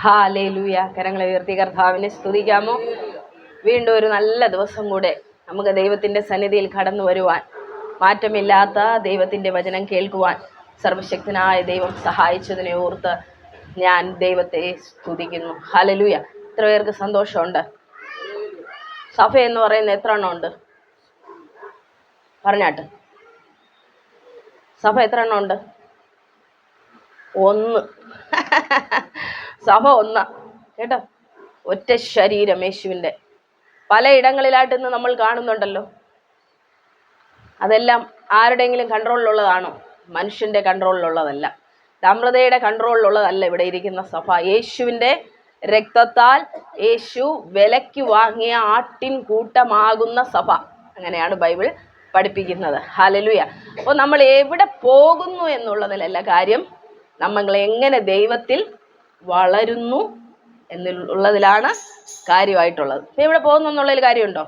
Hallelujah. കരങ്ങളെ ഉയർത്തി കർത്താവിനെ സ്തുതിക്കാമോ? വീണ്ടും ഒരു നല്ല ദിവസം കൂടെ നമുക്ക് ദൈവത്തിൻ്റെ സന്നിധിയിൽ കടന്നു വരുവാൻ, മാറ്റമില്ലാത്ത ദൈവത്തിൻ്റെ വചനം കേൾക്കുവാൻ സർവശക്തനായ ദൈവം സഹായിച്ചതിനെ ഓർത്ത് ഞാൻ ദൈവത്തെ സ്തുതിക്കുന്നു. ഹല്ലേലൂയ. എത്ര പേർക്ക് സന്തോഷമുണ്ട്? സഭ എന്ന് പറയുന്ന എത്ര എണ്ണം ഉണ്ട്? പറഞ്ഞാട്ട്. സഭ എത്ര എണ്ണം ഉണ്ട്? ഒന്ന്. സഭ ഒന്നാ കേട്ടോ. ഒറ്റ ശരീരം യേശുവിൻ്റെ. പലയിടങ്ങളിലായിട്ട് ഇന്ന് നമ്മൾ കാണുന്നുണ്ടല്ലോ. അതെല്ലാം ആരുടെയെങ്കിലും കൺട്രോളിലുള്ളതാണോ? മനുഷ്യൻ്റെ കൺട്രോളിലുള്ളതല്ല, താമ്രതയുടെ കൺട്രോളിലുള്ളതല്ല ഇവിടെ ഇരിക്കുന്ന സഭ. യേശുവിൻ്റെ രക്തത്താൽ യേശു വിലയ്ക്ക് വാങ്ങിയ ആട്ടിൻ കൂട്ടമാകുന്ന സഭ. അങ്ങനെയാണ് ബൈബിൾ പഠിപ്പിക്കുന്നത്. ഹല്ലേലൂയ. അപ്പോൾ നമ്മൾ എവിടെ പോകുന്നു എന്നുള്ളതിലല്ല കാര്യം, നമ്മൾ എങ്ങനെ ദൈവത്തിൽ വളരുന്നു എന്നുള്ളതിലാണ് കാര്യമായിട്ടുള്ളത്. ഇപ്പം എവിടെ പോകുന്നു എന്നുള്ളതിൽ കാര്യമുണ്ടോ?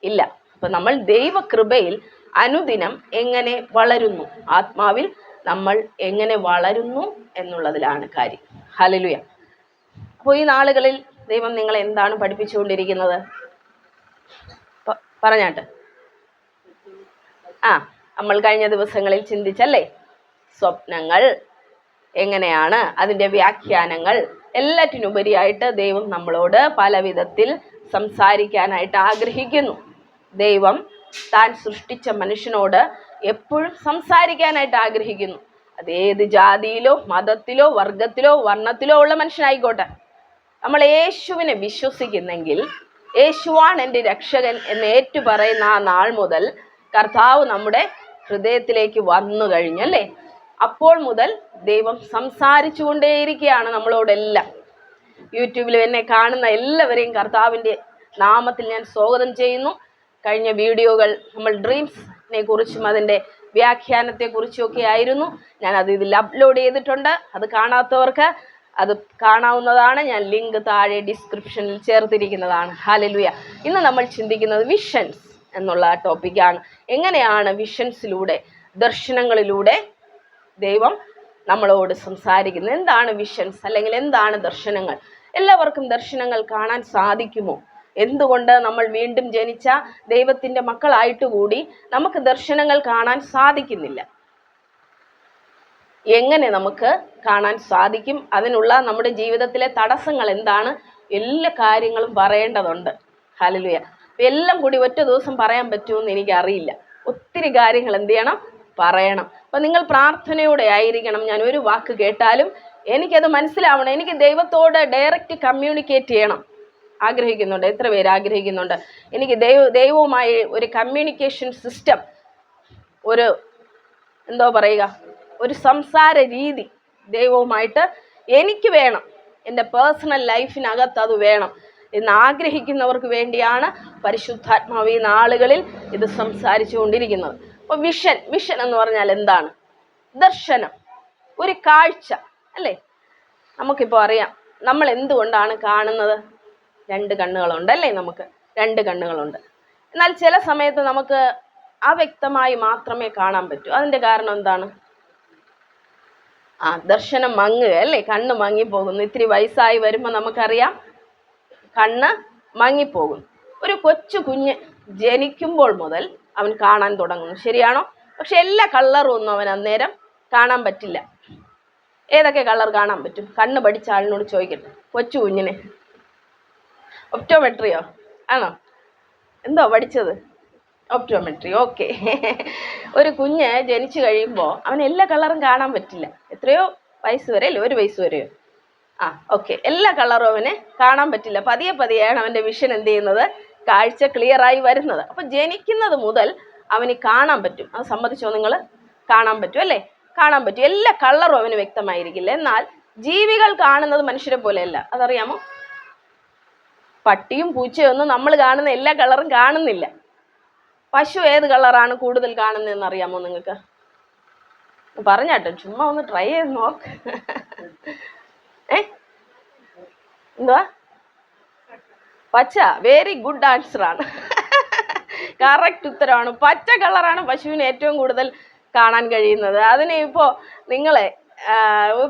ഇല്ല. അപ്പം നമ്മൾ ദൈവകൃപയിൽ അനുദിനം എങ്ങനെ വളരുന്നു, ആത്മാവിൽ നമ്മൾ എങ്ങനെ വളരുന്നു എന്നുള്ളതിലാണ് കാര്യം. ഹല്ലേലൂയ. അപ്പോൾ ഈ നാളുകളിൽ ദൈവം നിങ്ങളെ എന്താണ് പഠിപ്പിച്ചുകൊണ്ടിരിക്കുന്നത്? പറഞ്ഞാട്ട്. നമ്മൾ കഴിഞ്ഞ ദിവസങ്ങളിൽ ചിന്തിച്ചല്ലേ, സ്വപ്നങ്ങൾ എങ്ങനെയാണ്, അതിൻ്റെ വ്യാഖ്യാനങ്ങൾ, എല്ലാറ്റിനുപരിയായിട്ട് ദൈവം നമ്മളോട് പല വിധത്തിൽ സംസാരിക്കാനായിട്ട് ആഗ്രഹിക്കുന്നു. ദൈവം താൻ സൃഷ്ടിച്ച മനുഷ്യനോട് എപ്പോഴും സംസാരിക്കാനായിട്ട് ആഗ്രഹിക്കുന്നു. അതേത് ജാതിയിലോ മതത്തിലോ വർഗത്തിലോ വർണ്ണത്തിലോ ഉള്ള മനുഷ്യനായിക്കോട്ടെ. നമ്മൾ യേശുവിനെ വിശ്വസിക്കുന്നെങ്കിൽ, യേശുവാണ് എൻ്റെ രക്ഷകൻ എന്ന് ഏറ്റുപറയുന്ന ആ നാൾ മുതൽ കർത്താവ് നമ്മുടെ ഹൃദയത്തിലേക്ക് വന്നു കഴിഞ്ഞല്ലേ, അപ്പോൾ മുതൽ ദൈവം സംസാരിച്ചു കൊണ്ടേയിരിക്കുകയാണ് നമ്മളോടെല്ലാം. യൂട്യൂബിൽ എന്നെ കാണുന്ന എല്ലാവരെയും കർത്താവിൻ്റെ നാമത്തിൽ ഞാൻ സ്വാഗതം ചെയ്യുന്നു. കഴിഞ്ഞ വീഡിയോകൾ നമ്മൾ ഡ്രീംസിനെ കുറിച്ചും അതിൻ്റെ വ്യാഖ്യാനത്തെക്കുറിച്ചും ഒക്കെ ആയിരുന്നു. ഞാനത് ഇതിൽ അപ്ലോഡ് ചെയ്തിട്ടുണ്ട്. അത് കാണാത്തവർക്ക് അത് കാണാവുന്നതാണ്. ഞാൻ ലിങ്ക് താഴെ ഡിസ്ക്രിപ്ഷനിൽ ചേർത്തിരിക്കുന്നതാണ്. ഹല്ലേലൂയ. ഇന്ന് നമ്മൾ ചിന്തിക്കുന്നത് വിഷൻസ് എന്നുള്ള ടോപ്പിക്കാണ്. എങ്ങനെയാണ് വിഷൻസിലൂടെ, ദർശനങ്ങളിലൂടെ ദൈവം നമ്മളോട് സംസാരിക്കുന്നത്? എന്താണ് വിഷൻസ്, അല്ലെങ്കിൽ എന്താണ് ദർശനങ്ങൾ? എല്ലാവർക്കും ദർശനങ്ങൾ കാണാൻ സാധിക്കുമോ? എന്തുകൊണ്ട് നമ്മൾ വീണ്ടും ജനിച്ച ദൈവത്തിൻ്റെ മക്കളായിട്ട് കൂടി നമുക്ക് ദർശനങ്ങൾ കാണാൻ സാധിക്കുന്നില്ല? എങ്ങനെ നമുക്ക് കാണാൻ സാധിക്കും? അതിനുള്ള നമ്മുടെ ജീവിതത്തിലെ തടസ്സങ്ങൾ എന്താണ്? എല്ലാ കാര്യങ്ങളും പറയേണ്ടതുണ്ട്. ഹല്ലേലൂയ. എല്ലാം കൂടി ഒറ്റ ദിവസം പറയാൻ പറ്റുമെന്ന് എനിക്കറിയില്ല. ഒത്തിരി കാര്യങ്ങൾ എന്ത് ചെയ്യണം? പറയണം. അപ്പം നിങ്ങൾ പ്രാർത്ഥനയോടെ ആയിരിക്കണം. ഞാൻ ഒരു വാക്ക് കേട്ടാലും എനിക്കത് മനസ്സിലാവണം. എനിക്ക് ദൈവത്തോട് ഡയറക്റ്റ് കമ്മ്യൂണിക്കേറ്റ് ചെയ്യണം. ആഗ്രഹിക്കുന്നുണ്ട്? എത്ര പേര് ആഗ്രഹിക്കുന്നുണ്ട്? എനിക്ക് ദൈവവുമായി ഒരു കമ്മ്യൂണിക്കേഷൻ സിസ്റ്റം, ഒരു എന്തോ പറയുക, ഒരു സംസാര രീതി ദൈവവുമായിട്ട് എനിക്ക് വേണം. എൻ്റെ പേഴ്സണൽ ലൈഫിനകത്ത് അത് വേണം എന്ന് ആഗ്രഹിക്കുന്നവർക്ക് വേണ്ടിയാണ് പരിശുദ്ധാത്മാവ് ഈ നാളുകളിൽ ഇത് സംസാരിച്ചു കൊണ്ടിരിക്കുന്നത്. അപ്പോൾ വിഷൻ എന്ന് പറഞ്ഞാൽ എന്താണ്? ദർശനം, ഒരു കാഴ്ച അല്ലേ? നമുക്കിപ്പോൾ അറിയാം, നമ്മൾ എന്തുകൊണ്ടാണ് കാണുന്നത്? രണ്ട് കണ്ണുകളുണ്ട് അല്ലേ? നമുക്ക് രണ്ട് കണ്ണുകളുണ്ട്. എന്നാൽ ചില സമയത്ത് നമുക്ക് അവ്യക്തമായി മാത്രമേ കാണാൻ പറ്റൂ. അതിൻ്റെ കാരണം എന്താണ്? ദർശനം മങ്ങുക അല്ലേ? കണ്ണ് മങ്ങിപ്പോകുന്നു. ഇത്തിരി വയസ്സായി വരുമ്പോൾ നമുക്കറിയാം കണ്ണ് മങ്ങിപ്പോകും. ഒരു കൊച്ചു കുഞ്ഞ് ജനിക്കുമ്പോൾ മുതൽ അവൻ കാണാൻ തുടങ്ങുന്നു, ശരിയാണോ? പക്ഷെ എല്ലാ കളറും ഒന്നും അവൻ അന്നേരം കാണാൻ പറ്റില്ല. ഏതൊക്കെ കളർ കാണാൻ പറ്റും? കണ്ണ് പഠിച്ച ആളിനോട് ചോദിക്കട്ടെ. കൊച്ചു കുഞ്ഞിനെ ഒപ്റ്റോമെട്രിയോ ആണോ? എന്തോ പഠിച്ചത്? ഒപ്റ്റോമെട്രി. ഓക്കെ. ഒരു കുഞ്ഞ് ജനിച്ചു കഴിയുമ്പോൾ അവൻ എല്ലാ കളറും കാണാൻ പറ്റില്ല. എത്രയോ വയസ്സ് വരെ അല്ലേ? ഒരു വയസ്സ് വരെയോ? ഓക്കെ. എല്ലാ കളറും അവന് കാണാൻ പറ്റില്ല. പതിയെ പതിയെയാണ് അവൻ്റെ വിഷൻ എന്ത് ചെയ്യുന്നത്? കാഴ്ച ക്ലിയറായി വരുന്നത്. അപ്പം ജനിക്കുന്നത് മുതൽ അവന് കാണാൻ പറ്റും. അത് സമ്മതിച്ചോ നിങ്ങൾ? കാണാൻ പറ്റും അല്ലേ? കാണാൻ പറ്റും. എല്ലാ കളറും അവന് വ്യക്തമായിരിക്കില്ല. എന്നാൽ ജീവികൾ കാണുന്നത് മനുഷ്യരെ പോലെയല്ല. അതറിയാമോ? പട്ടിയും പൂച്ചയൊന്നും നമ്മൾ കാണുന്ന എല്ലാ കളറും കാണുന്നില്ല. പശു ഏത് കളറാണ് കൂടുതൽ കാണുന്നതെന്ന് അറിയാമോ നിങ്ങൾക്ക്? പറഞ്ഞാട്ടോ, ചുമ്മാ ഒന്ന് ട്രൈ ചെയ്ത് നോക്ക്. എന്തുവാ? പച്ച. വെരി ഗുഡ് ആൻസർ ആണ്. കറക്റ്റ് ഉത്തരമാണ്. പച്ച കളറാണ് പശുവിന് ഏറ്റവും കൂടുതൽ കാണാൻ കഴിയുന്നത്. അതിന് ഇപ്പോൾ നിങ്ങളെ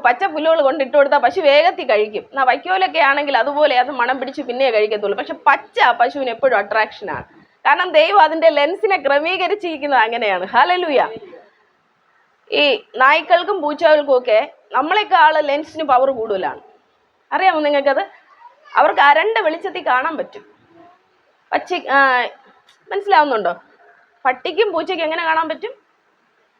പച്ച പുല്ലുകൾ കൊണ്ടിട്ട് കൊടുത്താൽ പശു വേഗത്തിൽ കഴിക്കും. എന്നാൽ വൈക്കോലൊക്കെ ആണെങ്കിൽ അതുപോലെ അത് മണം പിടിച്ച് പിന്നെ കഴിക്കത്തുള്ളൂ. പക്ഷെ പച്ച പശുവിന് എപ്പോഴും അട്രാക്ഷനാണ്. കാരണം ദൈവം അതിൻ്റെ ലെൻസിനെ ക്രമീകരിച്ചിരിക്കുന്നത് അങ്ങനെയാണ്. ഹല്ലേലൂയ. ഈ നായ്ക്കൾക്കും പൂച്ചകൾക്കും ഒക്കെ നമ്മളെക്കാൾ ലെൻസിന് പവർ കൂടുതലാണ്. അറിയാമോ നിങ്ങൾക്കത്? അവർക്ക് അരണ്ട വെളിച്ചത്തിൽ കാണാൻ പറ്റും. മനസ്സിലാവുന്നുണ്ടോ? പട്ടിക്കും പൂച്ചയ്ക്കും എങ്ങനെ കാണാൻ പറ്റും?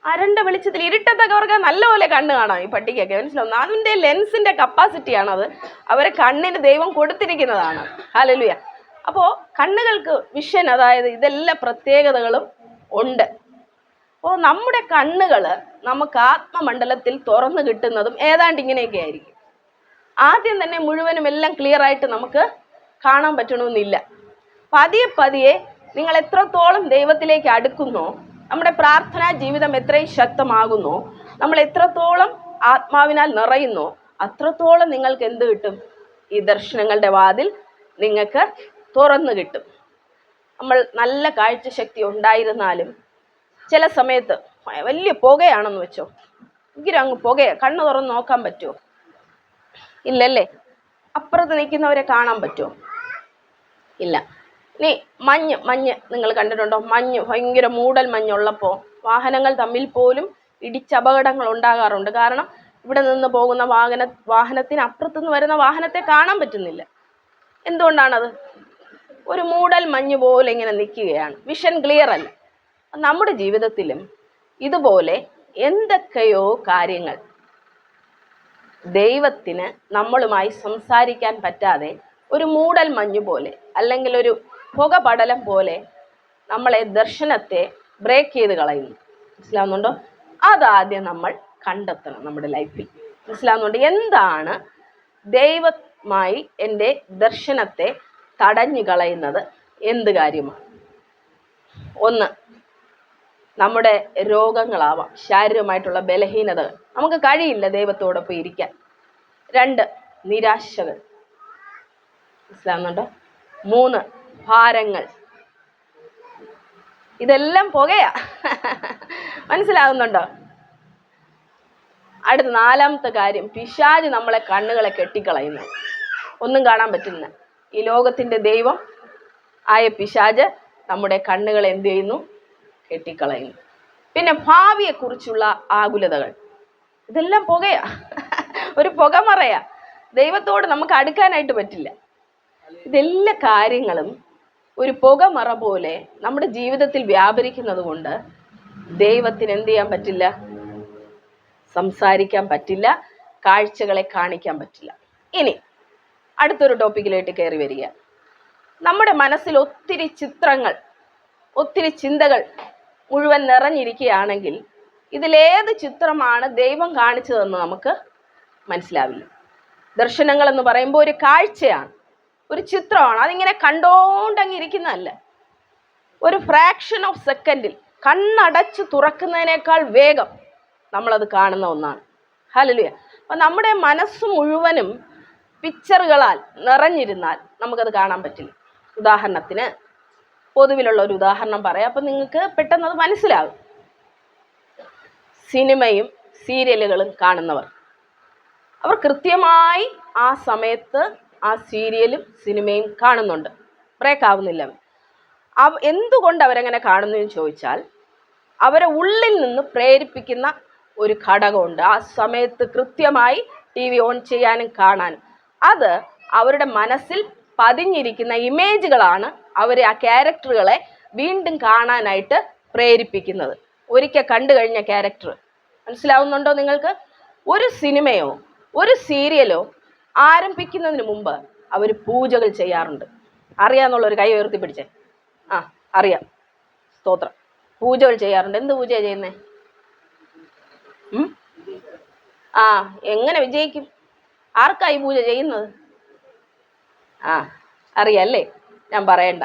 അരണ്ട വെളിച്ചത്തിൽ. ഇരുട്ടത്തൊക്കെ അവർക്ക് നല്ലപോലെ കണ്ണ് കാണാം. ഈ പട്ടിക്കൊക്കെ മനസ്സിലാവുന്നു. അതിൻ്റെ ലെൻസിൻ്റെ കപ്പാസിറ്റിയാണത്. അവരെ കണ്ണിന് ദൈവം കൊടുത്തിരിക്കുന്നതാണ്. ഹല്ലേലൂയ. അപ്പോൾ കണ്ണുകൾക്ക് വിഷൻ, അതായത് ഇതെല്ലാ പ്രത്യേകതകളും ഉണ്ട്. അപ്പോൾ നമ്മുടെ കണ്ണുകൾ നമുക്ക് ആത്മമണ്ഡലത്തിൽ തുറന്നു കിട്ടുന്നതും ഏതാണ്ട് ഇങ്ങനെയൊക്കെ ആയിരിക്കും. ആദ്യം തന്നെ മുഴുവനും എല്ലാം ക്ലിയർ ആയിട്ട് നമുക്ക് കാണാൻ പറ്റണമെന്നില്ല. പതിയെ പതിയെ നിങ്ങൾ എത്രത്തോളം ദൈവത്തിലേക്ക് അടുക്കുന്നോ, നമ്മുടെ പ്രാർത്ഥനാ ജീവിതം എത്രയും ശക്തമാകുന്നോ, നമ്മൾ എത്രത്തോളം ആത്മാവിനാൽ നിറയുന്നോ, അത്രത്തോളം നിങ്ങൾക്ക് എന്ത് കിട്ടും? ഈ ദർശനങ്ങളുടെ വാതിൽ നിങ്ങൾക്ക് തുറന്നു കിട്ടും. നമ്മൾ നല്ല കാഴ്ചശക്തി ഉണ്ടായിരുന്നാലും ചില സമയത്ത് വലിയ പുകയാണെന്ന് വെച്ചോ, എങ്കിലും അങ്ങ് പുകയാണ്, കണ്ണ് തുറന്ന് നോക്കാൻ പറ്റുമോ? ഇല്ലല്ലേ. അപ്പുറത്ത് നിൽക്കുന്നവരെ കാണാൻ പറ്റുമോ? ഇല്ല. ഇനി മഞ്ഞ് നിങ്ങൾ കണ്ടിട്ടുണ്ടോ? ഭയങ്കര മൂടൽ മഞ്ഞുള്ളപ്പോൾ വാഹനങ്ങൾ തമ്മിൽ പോലും ഇടിച്ചപകടങ്ങൾ ഉണ്ടാകാറുണ്ട്. കാരണം ഇവിടെ നിന്ന് പോകുന്ന വാഹനത്തിന് അപ്പുറത്തുനിന്ന് വരുന്ന വാഹനത്തെ കാണാൻ പറ്റുന്നില്ല. എന്തുകൊണ്ടാണത്? ഒരു മൂടൽ മഞ്ഞ് പോലെ ഇങ്ങനെ നിൽക്കുകയാണ്. വിഷൻ ക്ലിയർ അല്ല. നമ്മുടെ ജീവിതത്തിലും ഇതുപോലെ എന്തൊക്കെയോ കാര്യങ്ങൾ ദൈവത്തിന് നമ്മളുമായി സംസാരിക്കാൻ പറ്റാതെ ഒരു മൂടൽ മഞ്ഞ് പോലെ അല്ലെങ്കിൽ ഒരു പുകപടലം പോലെ നമ്മളെ ദർശനത്തെ ബ്രേക്ക് ചെയ്ത് കളയുന്നു. മനസ്സിലാവുന്നുണ്ടോ? അതാദ്യം നമ്മൾ കണ്ടെത്തണം നമ്മുടെ ലൈഫിൽ. മനസ്സിലാവുന്നുണ്ട്? എന്താണ് ദൈവമായി എൻ്റെ ദർശനത്തെ തടഞ്ഞു കളയുന്നത്? എന്ത് കാര്യമാണ്? ഒന്ന്, നമ്മുടെ രോഗങ്ങളാവാം, ശാരീരികമായിട്ടുള്ള ബലഹീനതകൾ, നമുക്ക് കഴിയില്ല ദൈവത്തോടൊപ്പം ഇരിക്കാൻ. 2, നിരാശകൾ. മനസ്സിലാവുന്നുണ്ടോ? 3, ഭാരങ്ങൾ. ഇതെല്ലാം പുകയാ. മനസ്സിലാകുന്നുണ്ടോ? അടുത്ത 4-ാമത്തെ കാര്യം, പിശാച് നമ്മളെ കണ്ണുകളെ കെട്ടിക്കളയുന്നു. ഒന്നും കാണാൻ പറ്റില്ല. ഈ ലോകത്തിൻ്റെ ദൈവം ആയ പിശാച് നമ്മുടെ കണ്ണുകളെ എന്ത് ചെയ്യുന്നു? കെട്ടിക്കളയുന്നു. പിന്നെ ഭാവിയെക്കുറിച്ചുള്ള ആകുലതകൾ. ഇതെല്ലാം പുകയാ, ഒരു പുകമറയാ. ദൈവത്തോട് നമുക്ക് അടുക്കാനായിട്ട് പറ്റില്ല. ഇതെല്ലാ കാര്യങ്ങളും ഒരു പുകമറ പോലെ നമ്മുടെ ജീവിതത്തിൽ വ്യാപരിക്കുന്നത് കൊണ്ട് ദൈവത്തിന് എന്ത് ചെയ്യാൻ പറ്റില്ല? സംസാരിക്കാൻ പറ്റില്ല, കാഴ്ചകളെ കാണിക്കാൻ പറ്റില്ല. ഇനി അടുത്തൊരു ടോപ്പിക്കിലേക്ക് കയറി വരിക. നമ്മുടെ മനസ്സിൽ ഒത്തിരി ചിത്രങ്ങൾ, ഒത്തിരി ചിന്തകൾ മുഴുവൻ നിറഞ്ഞിരിക്കുകയാണെങ്കിൽ ഇതിലേത് ചിത്രമാണ് ദൈവം കാണിച്ചതെന്ന് നമുക്ക് മനസ്സിലാവില്ല. ദർശനങ്ങൾ എന്ന് പറയുമ്പോൾ ഒരു കാഴ്ചയാണ്, ഒരു ചിത്രമാണ്. അതിങ്ങനെ കണ്ടോണ്ടങ്ങ് ഇരിക്കുന്നതല്ല. ഒരു ഫ്രാക്ഷൻ ഓഫ് സെക്കൻഡിൽ കണ്ണടച്ച് തുറക്കുന്നതിനേക്കാൾ വേഗം നമ്മളത് കാണുന്ന ഒന്നാണ്. ഹല്ലേലൂയ. അപ്പം നമ്മുടെ മനസ്സ് മുഴുവനും പിക്ചറുകളാൽ നിറഞ്ഞിരുന്നാൽ നമുക്കത് കാണാൻ പറ്റില്ല. ഉദാഹരണത്തിന്, പൊതുവിലുള്ള ഒരു ഉദാഹരണം പറയാം, അപ്പം നിങ്ങൾക്ക് പെട്ടെന്ന് അത് മനസ്സിലാകും. സിനിമയും സീരിയലുകളും കാണുന്നവർ, അവർ കൃത്യമായി ആ സമയത്ത് ആ സീരിയലും സിനിമയും കാണുന്നുണ്ട്, ബ്രേക്ക് ആവുന്നില്ല. എന്തുകൊണ്ട് അവരങ്ങനെ കാണുന്നു എന്ന് ചോദിച്ചാൽ, അവരെ ഉള്ളിൽ നിന്ന് പ്രേരിപ്പിക്കുന്ന ഒരു ഘടകമുണ്ട്. ആ സമയത്ത് കൃത്യമായി TV ഓൺ ചെയ്യാനും കാണാനും. അത് അവരുടെ മനസ്സിൽ പതിഞ്ഞിരിക്കുന്ന ഇമേജുകളാണ് അവരെ ആ ക്യാരക്ടറുകളെ വീണ്ടും കാണാനായിട്ട് പ്രേരിപ്പിക്കുന്നത്. ഒരിക്കൽ കണ്ടു കഴിഞ്ഞ ക്യാരക്ടർ. മനസ്സിലാവുന്നുണ്ടോ നിങ്ങൾക്ക്? ഒരു സിനിമയോ ഒരു സീരിയലോ ആരംഭിക്കുന്നതിന് മുമ്പ് അവർ പൂജകൾ ചെയ്യാറുണ്ട്. അറിയാമെന്നുള്ളൊരു കൈ ഉയർത്തി പിടിച്ചേ. അറിയാം, സ്തോത്രം. പൂജകൾ ചെയ്യാറുണ്ട്. എന്ത് പൂജയാണ് ചെയ്യുന്നത്? എങ്ങനെ വിജയിക്കും? ആർക്കായി പൂജ ചെയ്യുന്നത്? അറിയാല്ലേ, ഞാൻ പറയണ്ട.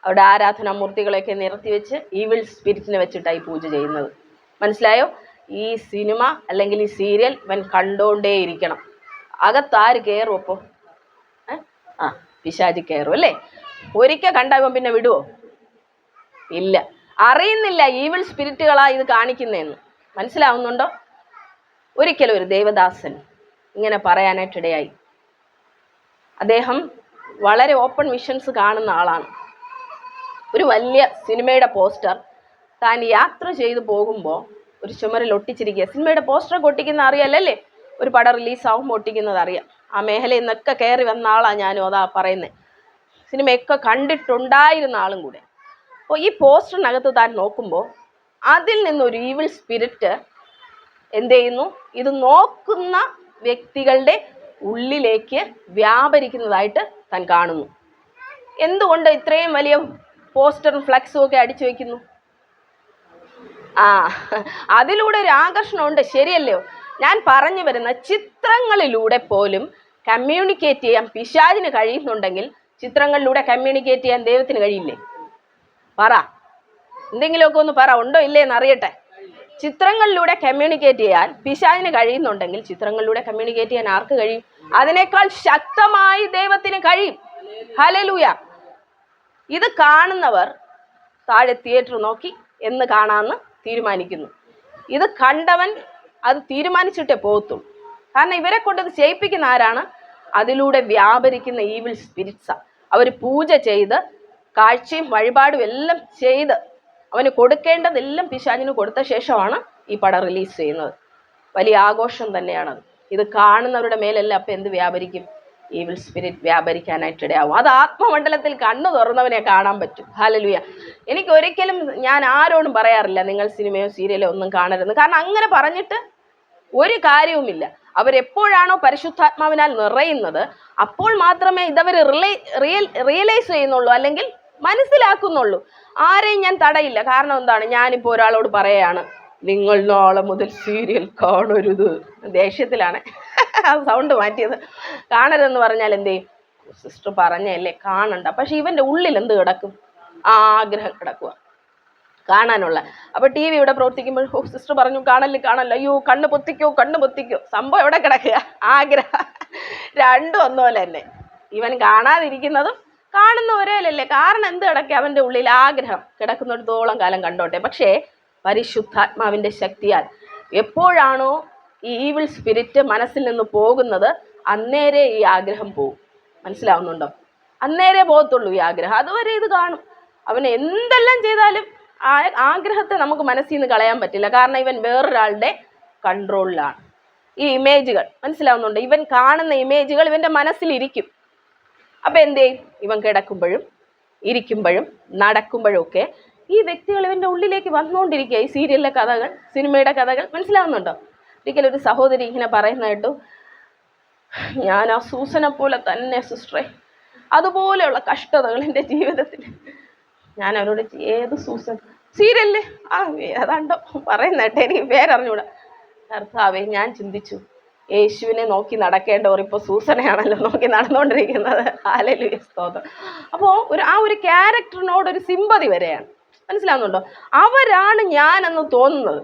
അവിടെ ആരാധനാമൂർത്തികളെയൊക്കെ നിർത്തി വെച്ച് ഈവിൾ സ്പിരിറ്റിനെ വെച്ചിട്ടായി പൂജ ചെയ്യുന്നത്. മനസ്സിലായോ? ഈ സിനിമ അല്ലെങ്കിൽ ഈ സീരിയൽ ഇവൻ കണ്ടോണ്ടേ ഇരിക്കണം. അകത്താര് കയറും? അപ്പോൾ പിശാചി കയറും അല്ലേ? ഒരിക്കൽ കണ്ടാകും പിന്നെ വിടുവോ? ഇല്ല. അറിയുന്നില്ല ഈവിൾ സ്പിരിറ്റുകളാ ഇത് കാണിക്കുന്നതെന്ന്. മനസ്സിലാവുന്നുണ്ടോ? ഒരിക്കലും ഒരു ദേവദാസൻ ഇങ്ങനെ പറയാനായിട്ടിടയായി. അദ്ദേഹം വളരെ ഓപ്പൺ വിഷൻസ് കാണുന്ന ആളാണ്. ഒരു വലിയ സിനിമയുടെ പോസ്റ്റർ താൻ യാത്ര ചെയ്തു പോകുമ്പോൾ ഒരു ചുമരിൽ ഒട്ടിച്ചിരിക്കുക. സിനിമയുടെ പോസ്റ്ററൊക്കെ ഒട്ടിക്കുന്ന അറിയാലല്ലേ, ഒരു പടം റിലീസാവുമ്പോൾ ഒട്ടിക്കുന്നത് അറിയാം. ആ മേഖലയിൽ നിന്നൊക്കെ കയറി വന്ന ആളാണ് ഞാനും അതാ പറയുന്നത്. സിനിമയൊക്കെ കണ്ടിട്ടുണ്ടായിരുന്ന ആളും കൂടെ. അപ്പോൾ ഈ പോസ്റ്ററിനകത്ത് താൻ നോക്കുമ്പോൾ അതിൽ നിന്നൊരു ഈവിൾ സ്പിരിറ്റ് എന്ത് ചെയ്യുന്നു, ഇത് നോക്കുന്ന വ്യക്തികളുടെ ഉള്ളിലേക്ക് വ്യാപരിക്കുന്നതായിട്ട് താൻ കാണുന്നു. എന്തുകൊണ്ട് ഇത്രയും വലിയ പോസ്റ്ററും ഫ്ലക്സും ഒക്കെ അടിച്ചു വയ്ക്കുന്നു? അതിലൂടെ ഒരു ആകർഷണമുണ്ട്, ശരിയല്ലയോ? ഞാൻ പറഞ്ഞു വരുന്ന ചിത്രങ്ങളിലൂടെ പോലും കമ്മ്യൂണിക്കേറ്റ് ചെയ്യാൻ പിശാചിന് കഴിയുന്നുണ്ടെങ്കിൽ ചിത്രങ്ങളിലൂടെ കമ്മ്യൂണിക്കേറ്റ് ചെയ്യാൻ ദൈവത്തിന് കഴിയില്ലേ? പറ, എന്തെങ്കിലുമൊക്കെ ഒന്ന് പറ, ഉണ്ടോ ഇല്ലേന്ന് അറിയട്ടെ. ചിത്രങ്ങളിലൂടെ കമ്മ്യൂണിക്കേറ്റ് ചെയ്യാൻ പിശാചിന് കഴിയുന്നുണ്ടെങ്കിൽ ചിത്രങ്ങളിലൂടെ കമ്മ്യൂണിക്കേറ്റ് ചെയ്യാൻ ആർക്ക് കഴിയും? അതിനേക്കാൾ ശക്തമായി ദൈവത്തിന് കഴിയും. ഹല്ലേലൂയ. ഇത് കാണുന്നവർ താഴെ തിയേറ്റർ നോക്കി എന്ന് കാണാമെന്ന് തീരുമാനിക്കുന്നു. ഇത് കണ്ടവൻ അത് തീരുമാനിച്ചിട്ടേ പോകത്തുള്ളൂ. കാരണം ഇവരെ കൊണ്ട് ഇത് ചെയ്യിപ്പിക്കുന്ന ആരാണ്? അതിലൂടെ വ്യാപരിക്കുന്ന ഈവിൾ സ്പിരിറ്റ്സാ. അവർ പൂജ ചെയ്ത് കാഴ്ചയും വഴിപാടും എല്ലാം ചെയ്ത് അവന് കൊടുക്കേണ്ടതെല്ലാം പിശാചിന് കൊടുത്ത ശേഷമാണ് ഈ പടം റിലീസ് ചെയ്യുന്നത്. വലിയ ആഘോഷം തന്നെയാണത്. ഇത് കാണുന്നവരുടെ മേലെല്ലാം അപ്പം എന്ത് വ്യാപരിക്കും? Evil spirit വ്യാപരിക്കാനായിട്ടിടയാവും. അത് ആത്മമണ്ഡലത്തിൽ കണ്ണു തുറന്നവനെ കാണാൻ പറ്റും. ഹല്ലേലൂയ. എനിക്ക് ഒരിക്കലും ഞാൻ ആരോടും പറയാറില്ല നിങ്ങൾ സിനിമയോ സീരിയലോ ഒന്നും കാണരുത്. കാരണം അങ്ങനെ പറഞ്ഞിട്ട് ഒരു കാര്യവുമില്ല. അവരെപ്പോഴാണോ പരിശുദ്ധാത്മാവിനാൽ നിറയുന്നത് അപ്പോൾ മാത്രമേ ഇതവർ റിയലൈസ് ചെയ്യുന്നുള്ളൂ, അല്ലെങ്കിൽ മനസ്സിലാക്കുന്നുള്ളൂ. ആരെയും ഞാൻ തടയില്ല. കാരണം എന്താണ്, ഞാനിപ്പോൾ ഒരാളോട് പറയുകയാണ് നിങ്ങൾ നാളെ മുതൽ സീരിയൽ കാണരുത്, ദേഷ്യത്തിലാണ് സൗണ്ട് മാറ്റിയത്, കാണരുതെന്ന് പറഞ്ഞാൽ എന്ത് ചെയ്യും? സിസ്റ്റർ പറഞ്ഞല്ലേ കാണണ്ട. പക്ഷെ ഇവൻ്റെ ഉള്ളിൽ എന്ത് കിടക്കും? ആഗ്രഹം കിടക്കുക കാണാനുള്ള. അപ്പോൾ ടി വി ഇവിടെ പ്രവർത്തിക്കുമ്പോൾ സിസ്റ്റർ പറഞ്ഞു കാണല്ല, അയ്യോ കണ്ണ് പൊത്തിക്കോ. സംഭവം എവിടെ കിടക്കുക? ആഗ്രഹം. രണ്ടും ഒന്നുപോലെ തന്നെ. ഇവൻ കാണാതിരിക്കുന്നതും കാണുന്നവരല്ലേ. കാരണം എന്ത് കിടക്കുക? അവൻ്റെ ഉള്ളിൽ ആഗ്രഹം കിടക്കുന്നിടത്തോളം കാലം കണ്ടോട്ടെ. പക്ഷേ പരിശുദ്ധാത്മാവിൻ്റെ ശക്തിയാൽ എപ്പോഴാണോ ഈ ഈവിൾ സ്പിരിറ്റ് മനസ്സിൽ നിന്ന് പോകുന്നത് അന്നേരെ ഈ ആഗ്രഹം പോകും. മനസ്സിലാവുന്നുണ്ടോ? അന്നേരെ പോകത്തുള്ളൂ ഈ ആഗ്രഹം. അതുവരെ ഇത് കാണും. അവൻ എന്തെല്ലാം ചെയ്താലും ആ ആഗ്രഹത്തെ നമുക്ക് മനസ്സിൽ നിന്ന് കളയാൻ പറ്റില്ല. കാരണം ഇവൻ വേറൊരാളുടെ കൺട്രോളിലാണ്. ഈ ഇമേജുകൾ മനസ്സിലാവുന്നുണ്ട്? ഇവൻ കാണുന്ന ഇമേജുകൾ ഇവൻ്റെ മനസ്സിലിരിക്കും. അപ്പം എന്ത് ചെയ്യും? ഇവൻ കിടക്കുമ്പോഴും ഇരിക്കുമ്പോഴും നടക്കുമ്പോഴും ഒക്കെ ഈ വ്യക്തികൾ ഇവൻ്റെ ഉള്ളിലേക്ക് വന്നുകൊണ്ടിരിക്കുക. ഈ സീരിയലിലെ കഥകൾ, സിനിമയുടെ കഥകൾ. മനസ്സിലാവുന്നുണ്ടോ? ഒരിക്കലും ഒരു സഹോദരി ഇങ്ങനെ പറയുന്ന കേട്ടു, ഞാൻ ആ സൂസനെ പോലെ തന്നെ സിസ്റ്ററെ, അതുപോലെയുള്ള കഷ്ടതകൾ എൻ്റെ ജീവിതത്തിൽ. ഞാൻ അവരോട് ഏത് സൂസൻ? സീരിയലില് ഏതാണ്ടോ പറയുന്ന കേട്ടെ, എനിക്ക് പേരറിഞ്ഞൂടാ. കർത്താവേ, ഞാൻ ചിന്തിച്ചു യേശുവിനെ നോക്കി നടക്കേണ്ടവർ ഇപ്പോൾ സൂസനെയാണല്ലോ നോക്കി നടന്നുകൊണ്ടിരിക്കുന്നത്. ഹല്ലേലൂയ, സ്തോത്രം. അപ്പോൾ ഒരു ക്യാരക്ടറിനോടൊരു സിമ്പതി വരെയാണ്. മനസ്സിലാവുന്നുണ്ടോ? അവരാണ് ഞാനെന്ന് തോന്നുന്നത്.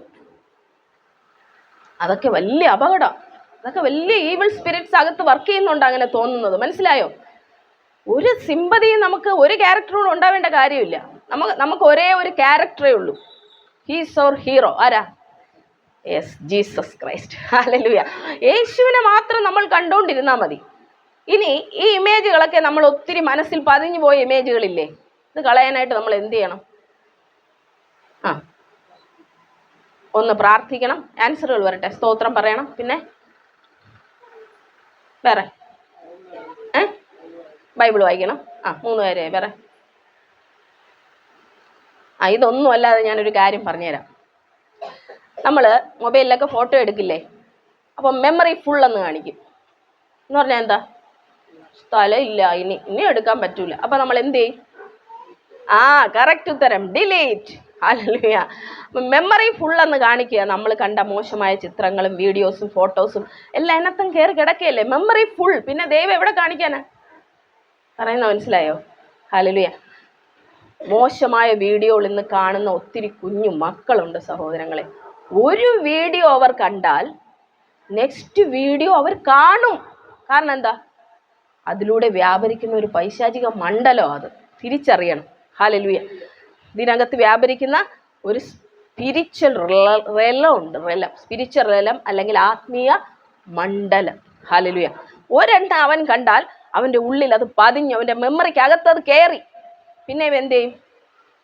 അതൊക്കെ വലിയ അപകടം. അതൊക്കെ വലിയ ഈവിൾ സ്പിരിറ്റ്സ് അകത്ത് വർക്ക് ചെയ്യുന്നുണ്ട് അങ്ങനെ തോന്നുന്നത്. മനസ്സിലായോ? ഒരു സിമ്പതിയും നമുക്ക് ഒരു ക്യാരക്ടറോട് ഉണ്ടാവേണ്ട കാര്യമില്ല. നമുക്ക് ഒരേ ഒരു ക്യാരക്ടറേ ഉള്ളൂ. He's our hero. ആരാ? Yes, Jesus Christ. ഹല്ലേലൂയ. യേശുവിനെ മാത്രം നമ്മൾ കണ്ടുകൊണ്ടിരുന്നാൽ മതി. ഇനി ഈ ഇമേജുകളൊക്കെ നമ്മൾ ഒത്തിരി മനസ്സിൽ പതിഞ്ഞു പോയ ഇമേജുകളില്ലേ, ഇത് കളയാനായിട്ട് നമ്മൾ എന്ത് ചെയ്യണം? ഒന്ന് പ്രാർത്ഥിക്കണം, ആൻസറുകൾ വരട്ടെ, സ്തോത്രം പറയണം. പിന്നെ വേറെ ബൈബിൾ വായിക്കണം. 3 പേരെ വേറെ. ഇതൊന്നും അല്ലാതെ ഞാനൊരു കാര്യം പറഞ്ഞുതരാം. നമ്മൾ മൊബൈലിലൊക്കെ ഫോട്ടോ എടുക്കില്ലേ, അപ്പം മെമ്മറി ഫുൾ എന്ന് കാണിക്കും. എന്ന് പറഞ്ഞാൽ എന്താ? സ്ഥലം ഇല്ല, ഇനി എടുക്കാൻ പറ്റൂല. അപ്പം നമ്മൾ എന്ത് ചെയ്യും? കറക്റ്റ് ഉത്തരം, ഡിലീറ്റ്. ഹല്ലേലൂയ. മെമ്മറി ഫുൾ എന്ന് കാണിക്കുക. നമ്മൾ കണ്ട മോശമായ ചിത്രങ്ങളും വീഡിയോസും ഫോട്ടോസും എല്ലാം അതിനകത്തും കയറി കിടക്കുകയല്ലേ. Memory full. പിന്നെ ദൈവം എവിടെ കാണിക്കാനാ പറയുന്ന? മനസ്സിലായോ? ഹല്ലേലൂയ. മോശമായ വീഡിയോയിൽ നിന്ന് കാണുന്ന ഒത്തിരി കുഞ്ഞു മക്കളുണ്ട് സഹോദരങ്ങളെ. ഒരു വീഡിയോ അവർ കണ്ടാൽ നെക്സ്റ്റ് വീഡിയോ അവർ കാണും. കാരണം എന്താ? അതിലൂടെ വ്യാപരിക്കുന്ന ഒരു പൈശാചിക മണ്ഡലം. അത് തിരിച്ചറിയണം. ഹല്ലേലൂയ. ഇതിനകത്ത് വ്യാപരിക്കുന്ന ഒരു സ്പിരിച്വൽ റെലം ഉണ്ട്. സ്പിരിച്വൽ റെലം അല്ലെങ്കിൽ ആത്മീയ മണ്ഡലം. ഹല്ലേലൂയ. ഒരെണ്ണം അവൻ കണ്ടാൽ അവൻ്റെ ഉള്ളിൽ അത് പതിഞ്ഞു, അവൻ്റെ മെമ്മറിക്കകത്ത് അത് കയറി. പിന്നെ എന്ത് ചെയ്യും?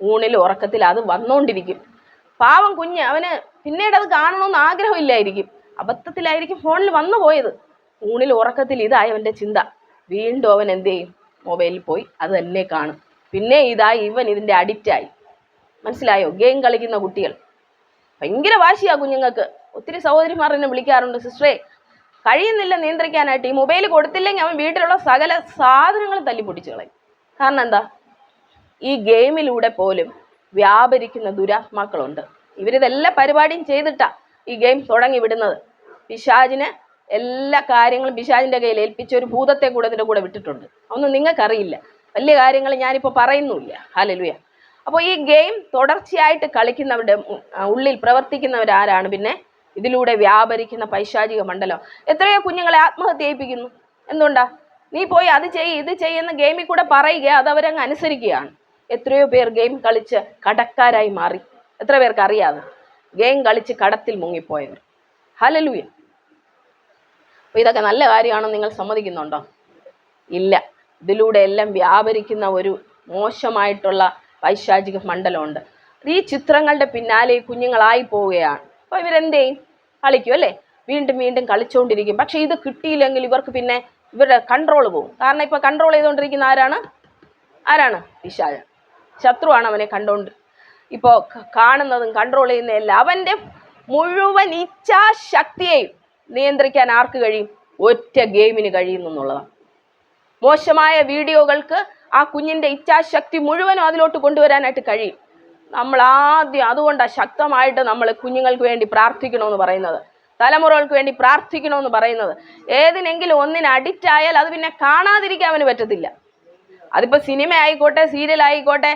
ഊണിൽ ഉറക്കത്തിൽ അത് വന്നുകൊണ്ടിരിക്കും. പാവം കുഞ്ഞ്, അവന് പിന്നീട് അത് കാണണമെന്ന് ആഗ്രഹമില്ലായിരിക്കും, അബദ്ധത്തിലായിരിക്കും ഫോണിൽ വന്നു പോയത്. ഊണിൽ ഉറക്കത്തിൽ ഇതായി അവൻ്റെ ചിന്ത. വീണ്ടും അവൻ എന്ത് ചെയ്യും? മൊബൈലിൽ പോയി അത് തന്നെ കാണും. പിന്നെ ഇതായി ഇവൻ ഇതിൻ്റെ അഡിക്റ്റായി. മനസ്സിലായോ? ഗെയിം കളിക്കുന്ന കുട്ടികൾ ഭയങ്കര വാശിയാ കുഞ്ഞുങ്ങൾക്ക്. ഒത്തിരി സഹോദരിമാർ എന്നെ വിളിക്കാറുണ്ട്, സിസ്റ്ററെ കഴിയുന്നില്ല നിയന്ത്രിക്കാനായിട്ട്, ഈ മൊബൈൽ കൊടുത്തില്ലെങ്കിൽ അവൻ വീട്ടിലുള്ള സകല സാധനങ്ങളും തല്ലിപ്പൊടിച്ച് കളയും. കാരണം എന്താ? ഈ ഗെയിമിലൂടെ പോലും വ്യാപരിക്കുന്ന ദുരാത്മാക്കളുണ്ട്. ഇവരിതെല്ലാ പരിപാടിയും ചെയ്തിട്ടാ ഈ ഗെയിം തുടങ്ങി വിടുന്നത്. പിശാചിന് എല്ലാ കാര്യങ്ങളും പിശാചിൻ്റെ കയ്യിൽ ഏൽപ്പിച്ച ഒരു ഭൂതത്തെ കൂടെ ഇതിൻ്റെ കൂടെ വിട്ടിട്ടുണ്ട്. ഒന്നും നിങ്ങൾക്കറിയില്ല, വലിയ കാര്യങ്ങൾ ഞാനിപ്പോൾ പറയുന്നുമില്ല. ഹല്ലേലൂയ. അപ്പോൾ ഈ ഗെയിം തുടർച്ചയായിട്ട് കളിക്കുന്നവരുടെ ഉള്ളിൽ പ്രവർത്തിക്കുന്നവരാരാണ്? പിന്നെ ഇതിലൂടെ വ്യാപരിക്കുന്ന പൈശാചിക മണ്ഡലം. എത്രയോ കുഞ്ഞുങ്ങളെ ആത്മഹത്യ ചെയ്യിപ്പിക്കുന്നു. എന്തുകൊണ്ടാ? നീ പോയി അത് ചെയ്യ് ഇത് ചെയ്യുന്ന ഗെയിമിൽ കൂടെ പറയുക, അത് അവരങ്ങ് അനുസരിക്കുകയാണ്. എത്രയോ പേർ ഗെയിം കളിച്ച് കടക്കാരായി മാറി. എത്ര പേർക്ക് അറിയാതെ ഗെയിം കളിച്ച് കടത്തിൽ മുങ്ങിപ്പോയവർ. ഹല്ലേലൂയ. അപ്പോൾ ഇതൊക്കെ നല്ല കാര്യമാണോ? നിങ്ങൾ സമ്മതിക്കുന്നുണ്ടോ? ഇല്ല. ഇതിലൂടെ എല്ലാം വ്യാപരിക്കുന്ന ഒരു മോശമായിട്ടുള്ള പൈശാചിക മണ്ഡലമുണ്ട്. ഈ ചിത്രങ്ങളുടെ പിന്നാലെ ഈ കുഞ്ഞുങ്ങളായി പോവുകയാണ്. അപ്പോൾ ഇവരെന്ത് ചെയ്യും? കളിക്കും അല്ലേ? വീണ്ടും വീണ്ടും കളിച്ചുകൊണ്ടിരിക്കും. പക്ഷേ ഇത് കിട്ടിയില്ലെങ്കിൽ ഇവർക്ക് പിന്നെ ഇവരുടെ കൺട്രോൾ പോകും. കാരണം ഇപ്പോൾ കൺട്രോൾ ചെയ്തുകൊണ്ടിരിക്കുന്ന ആരാണ്? പിശാച്. ശത്രുവാണ് അവനെ ഇപ്പോൾ കാണുന്നതും കൺട്രോൾ ചെയ്യുന്നതെല്ലാം. അവൻ്റെ മുഴുവൻ ഇച്ഛാശക്തിയെയും നിയന്ത്രിക്കാൻ ആർക്ക് കഴിയും? ഒറ്റ ഗെയിമിന് കഴിയുന്നു എന്നുള്ളതാണ്. മോശമായ വീഡിയോകൾക്ക് ആ കുഞ്ഞിൻ്റെ ഇച്ഛാശക്തി മുഴുവനും അതിലോട്ട് കൊണ്ടുവരാനായിട്ട് കഴിയും. നമ്മൾ ആദ്യം അതുകൊണ്ടാണ് ശക്തമായിട്ട് നമ്മൾ കുഞ്ഞുങ്ങൾക്ക് വേണ്ടി പ്രാർത്ഥിക്കണമെന്ന് പറയുന്നത്, തലമുറകൾക്ക് വേണ്ടി പ്രാർത്ഥിക്കണമെന്ന് പറയുന്നത്. ഏതിനെങ്കിലും ഒന്നിന് അഡിക്റ്റ് ആയാൽ അത് പിന്നെ കാണാതിരിക്കാൻ അവന് പറ്റത്തില്ല. അതിപ്പോൾ സിനിമ ആയിക്കോട്ടെ, സീരിയൽ ആയിക്കോട്ടെ,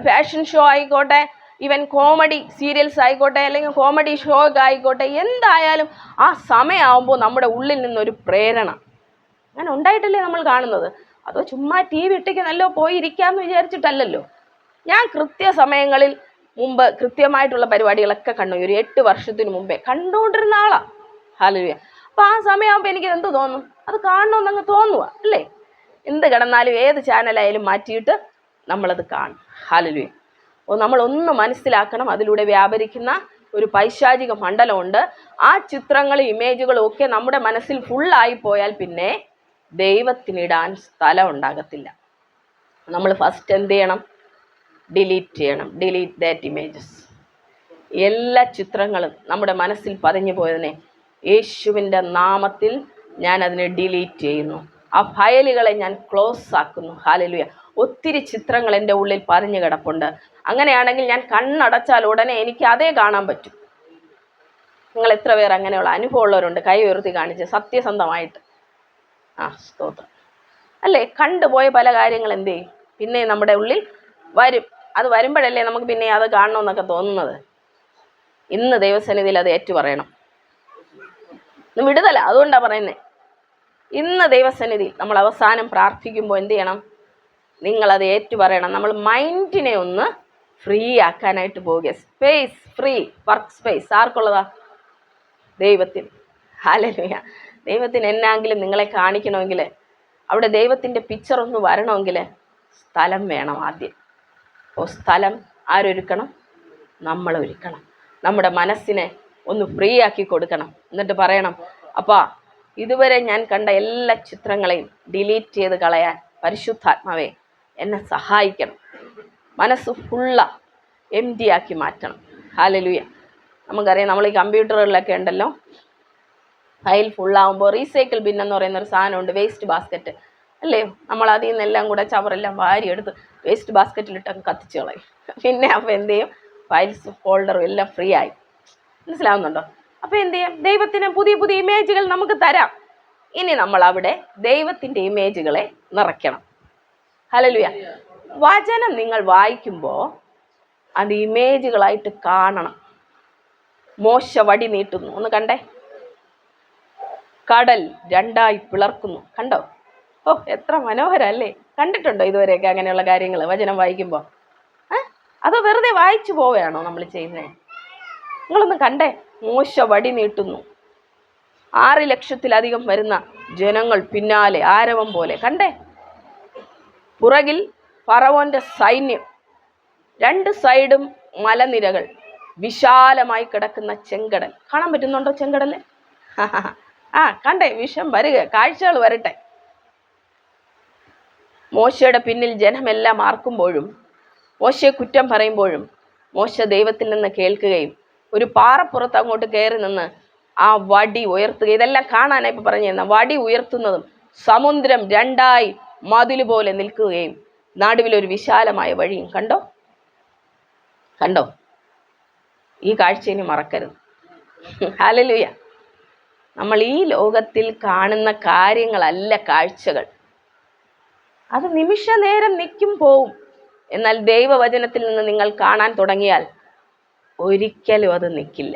ഫാഷൻ ഷോ ആയിക്കോട്ടെ, ഈവൻ കോമഡി സീരിയൽസ് ആയിക്കോട്ടെ, അല്ലെങ്കിൽ കോമഡി ഷോ ആയിക്കോട്ടെ, എന്തായാലും ആ സമയമാകുമ്പോൾ നമ്മുടെ ഉള്ളിൽ നിന്നൊരു പ്രേരണ അങ്ങനെ ഉണ്ടായിട്ടല്ലേ നമ്മൾ കാണുന്നത്. അതോ ചുമ്മാ TV ഇട്ടേക്ക് പോയി ഇരിക്കാമെന്ന് വിചാരിച്ചിട്ടല്ലല്ലോ. ഞാൻ കൃത്യസമയങ്ങളിൽ മുമ്പ് കൃത്യമായിട്ടുള്ള പരിപാടികളൊക്കെ കണ്ടു. ഒരു 8 വർഷത്തിന് മുമ്പേ കണ്ടുകൊണ്ടിരുന്ന ആളാണ്. ഹല്ലേലൂയ. അപ്പോൾ ആ സമയമാകുമ്പോൾ എനിക്ക് എന്ത് തോന്നും? അത് കാണണമെന്നങ്ങ് തോന്നുക അല്ലേ? എന്ത് കിടന്നാലും ഏത് ചാനലായാലും മാറ്റിയിട്ട് നമ്മളത് കാണും. ഹല്ലേലൂയ. അപ്പോൾ നമ്മളൊന്ന് മനസ്സിലാക്കണം, അതിലൂടെ വ്യാപരിക്കുന്ന ഒരു പൈശാചിക മണ്ഡലമുണ്ട്. ആ ചിത്രങ്ങളും ഇമേജുകളും ഒക്കെ നമ്മുടെ മനസ്സിൽ ഫുള്ളായി പോയാൽ പിന്നെ ദൈവത്തിനിടാൻ സ്ഥലം ഉണ്ടാകത്തില്ല. നമ്മൾ ഫസ്റ്റ് എന്ത് ചെയ്യണം? ഡിലീറ്റ് ചെയ്യണം. Delete that images. എല്ലാ ചിത്രങ്ങളും നമ്മുടെ മനസ്സിൽ പതിഞ്ഞു പോയതിനെ യേശുവിൻ്റെ നാമത്തിൽ ഞാൻ അതിനെ ഡിലീറ്റ് ചെയ്യുന്നു. ആ ഫയലുകളെ ഞാൻ ക്ലോസ് ആക്കുന്നു. ഹല്ലേലൂയ. ഒത്തിരി ചിത്രങ്ങൾ എൻ്റെ ഉള്ളിൽ പതിഞ്ഞു കിടപ്പുണ്ട്. അങ്ങനെയാണെങ്കിൽ ഞാൻ കണ്ണടച്ചാൽ ഉടനെ എനിക്ക് അതേ കാണാൻ പറ്റും. നിങ്ങൾ എത്ര പേർ അങ്ങനെയുള്ള അനുഭവമുള്ളവരുണ്ട്? കൈ ഉയർത്തി കാണിച്ച് സത്യസന്ധമായിട്ട്. സ്തോത്രം അല്ലേ? കണ്ടുപോയ പല കാര്യങ്ങൾ എന്ത് ചെയ്യും? പിന്നെ നമ്മുടെ ഉള്ളിൽ വരും. അത് വരുമ്പോഴല്ലേ നമുക്ക് പിന്നെ അത് കാണണമെന്നൊക്കെ തോന്നുന്നത്. ഇന്ന് ദൈവസന്നിധിയിൽ അത് ഏറ്റുപറയണം. ഇന്ന് വിടുതല. അതുകൊണ്ടാണ് പറയുന്നത്. ഇന്ന് ദൈവസന്നിധി നമ്മൾ അവസാനം പ്രാർത്ഥിക്കുമ്പോൾ എന്ത് ചെയ്യണം? നിങ്ങളത് ഏറ്റുപറയണം. നമ്മൾ മൈൻഡിനെ ഒന്ന് ഫ്രീ ആക്കാനായിട്ട് പോവുക. സ്പേസ് ഫ്രീ, വർക്ക് സ്പേസ് ആർക്കുള്ളതാ? ദൈവത്തിന്. ഹല്ലേലൂയ. ദൈവത്തിന് എന്നാങ്കിലും നിങ്ങളെ കാണിക്കണമെങ്കിൽ, അവിടെ ദൈവത്തിൻ്റെ പിക്ചർ ഒന്ന് വരണമെങ്കിൽ സ്ഥലം വേണം ആദ്യം. അപ്പോൾ സ്ഥലം ആരൊരുക്കണം? നമ്മൾ ഒരുക്കണം. നമ്മുടെ മനസ്സിനെ ഒന്ന് ഫ്രീ ആക്കി കൊടുക്കണം. എന്നിട്ട് പറയണം, അപ്പാ ഇതുവരെ ഞാൻ കണ്ട എല്ലാ ചിത്രങ്ങളെയും ഡിലീറ്റ് ചെയ്ത് കളയാൻ പരിശുദ്ധാത്മാവേ എന്നെ സഹായിക്കണം. മനസ്സ് empty ആക്കി മാറ്റണം. ഹല്ലേലൂയ. നമുക്കറിയാം, നമ്മൾ ഈ കമ്പ്യൂട്ടറുകളിലൊക്കെ ഉണ്ടല്ലോ, ഫയൽ ഫുള്ളാകുമ്പോൾ റീസൈക്കിൾ ബിൻ എന്ന് പറയുന്നൊരു സാധനമുണ്ട്, വേസ്റ്റ് ബാസ്ക്കറ്റ് അല്ലേ? നമ്മൾ അതിൽ നിന്നെല്ലാം കൂടെ ചവറെല്ലാം വാരിയെടുത്ത് വേസ്റ്റ് ബാസ്ക്കറ്റിലിട്ടങ്ങ് കത്തിച്ച് കളയും. പിന്നെ അപ്പോൾ എന്ത് ചെയ്യും? ഫയൽസ് ഫോൾഡറും എല്ലാം ഫ്രീ ആയി. മനസ്സിലാവുന്നുണ്ടോ? അപ്പോൾ എന്ത് ചെയ്യാം? ദൈവത്തിന് പുതിയ പുതിയ ഇമേജുകൾ നമുക്ക് തരാം. ഇനി നമ്മൾ അവിടെ ദൈവത്തിൻ്റെ ഇമേജുകളെ നിറയ്ക്കണം. ഹല്ലേലൂയ. വചനം നിങ്ങൾ വായിക്കുമ്പോൾ അത് ഇമേജുകളായിട്ട് കാണണം. മോശ വടി നീട്ടുന്നു, ഒന്ന് കണ്ടേ. കടൽ രണ്ടായി പിളർക്കുന്നു, കണ്ടോ? ഓ, എത്ര മനോഹരല്ലേ! കണ്ടിട്ടുണ്ടോ ഇതുവരെയൊക്കെ അങ്ങനെയുള്ള കാര്യങ്ങൾ വചനം വായിക്കുമ്പോൾ? അതോ വെറുതെ വായിച്ചു പോവുകയാണോ നമ്മൾ ചെയ്യുന്നത്? നിങ്ങളൊന്ന് കണ്ടേ, മോശ വടി നീട്ടുന്നു, 6 ലക്ഷത്തിലധികം വരുന്ന ജനങ്ങൾ പിന്നാലെ ആരവം പോലെ. കണ്ടേ, പുറകിൽ ഫറവോന്റെ സൈന്യം, 2 സൈഡും മലനിരകൾ, വിശാലമായി കിടക്കുന്ന ചെങ്കടൽ. കാണാൻ പറ്റുന്നുണ്ടോ ചെങ്കടല്? കണ്ടേ, വിഷം വരിക, കാഴ്ചകൾ വരട്ടെ. മോശയുടെ പിന്നിൽ ജനമെല്ലാം ആർക്കുമ്പോഴും, മോശയെ കുറ്റം പറയുമ്പോഴും, മോശ ദൈവത്തിൽ നിന്ന് കേൾക്കുകയും ഒരു പാറപ്പുറത്ത് അങ്ങോട്ട് കയറി നിന്ന് ആ വടി ഉയർത്തുക. ഇതെല്ലാം കാണാനായി ഇപ്പൊ പറഞ്ഞു തന്ന വടി ഉയർത്തുന്നതും സമുദ്രം 2ആയി മതില് പോലെ നിൽക്കുകയും നടുവിലൊരു വിശാലമായ വഴിയും. കണ്ടോ? കണ്ടോ? ഈ കാഴ്ച ഇനി മറക്കരുത്. ഹല്ലേലൂയ. നമ്മൾ ഈ ലോകത്തിൽ കാണുന്ന കാര്യങ്ങളല്ല കാഴ്ചകൾ. അത് നിമിഷ നേരം നിൽക്കും പോവും. എന്നാൽ ദൈവവചനത്തിൽ നിന്ന് നിങ്ങൾ കാണാൻ തുടങ്ങിയാൽ ഒരിക്കലും അത് നിൽക്കില്ല.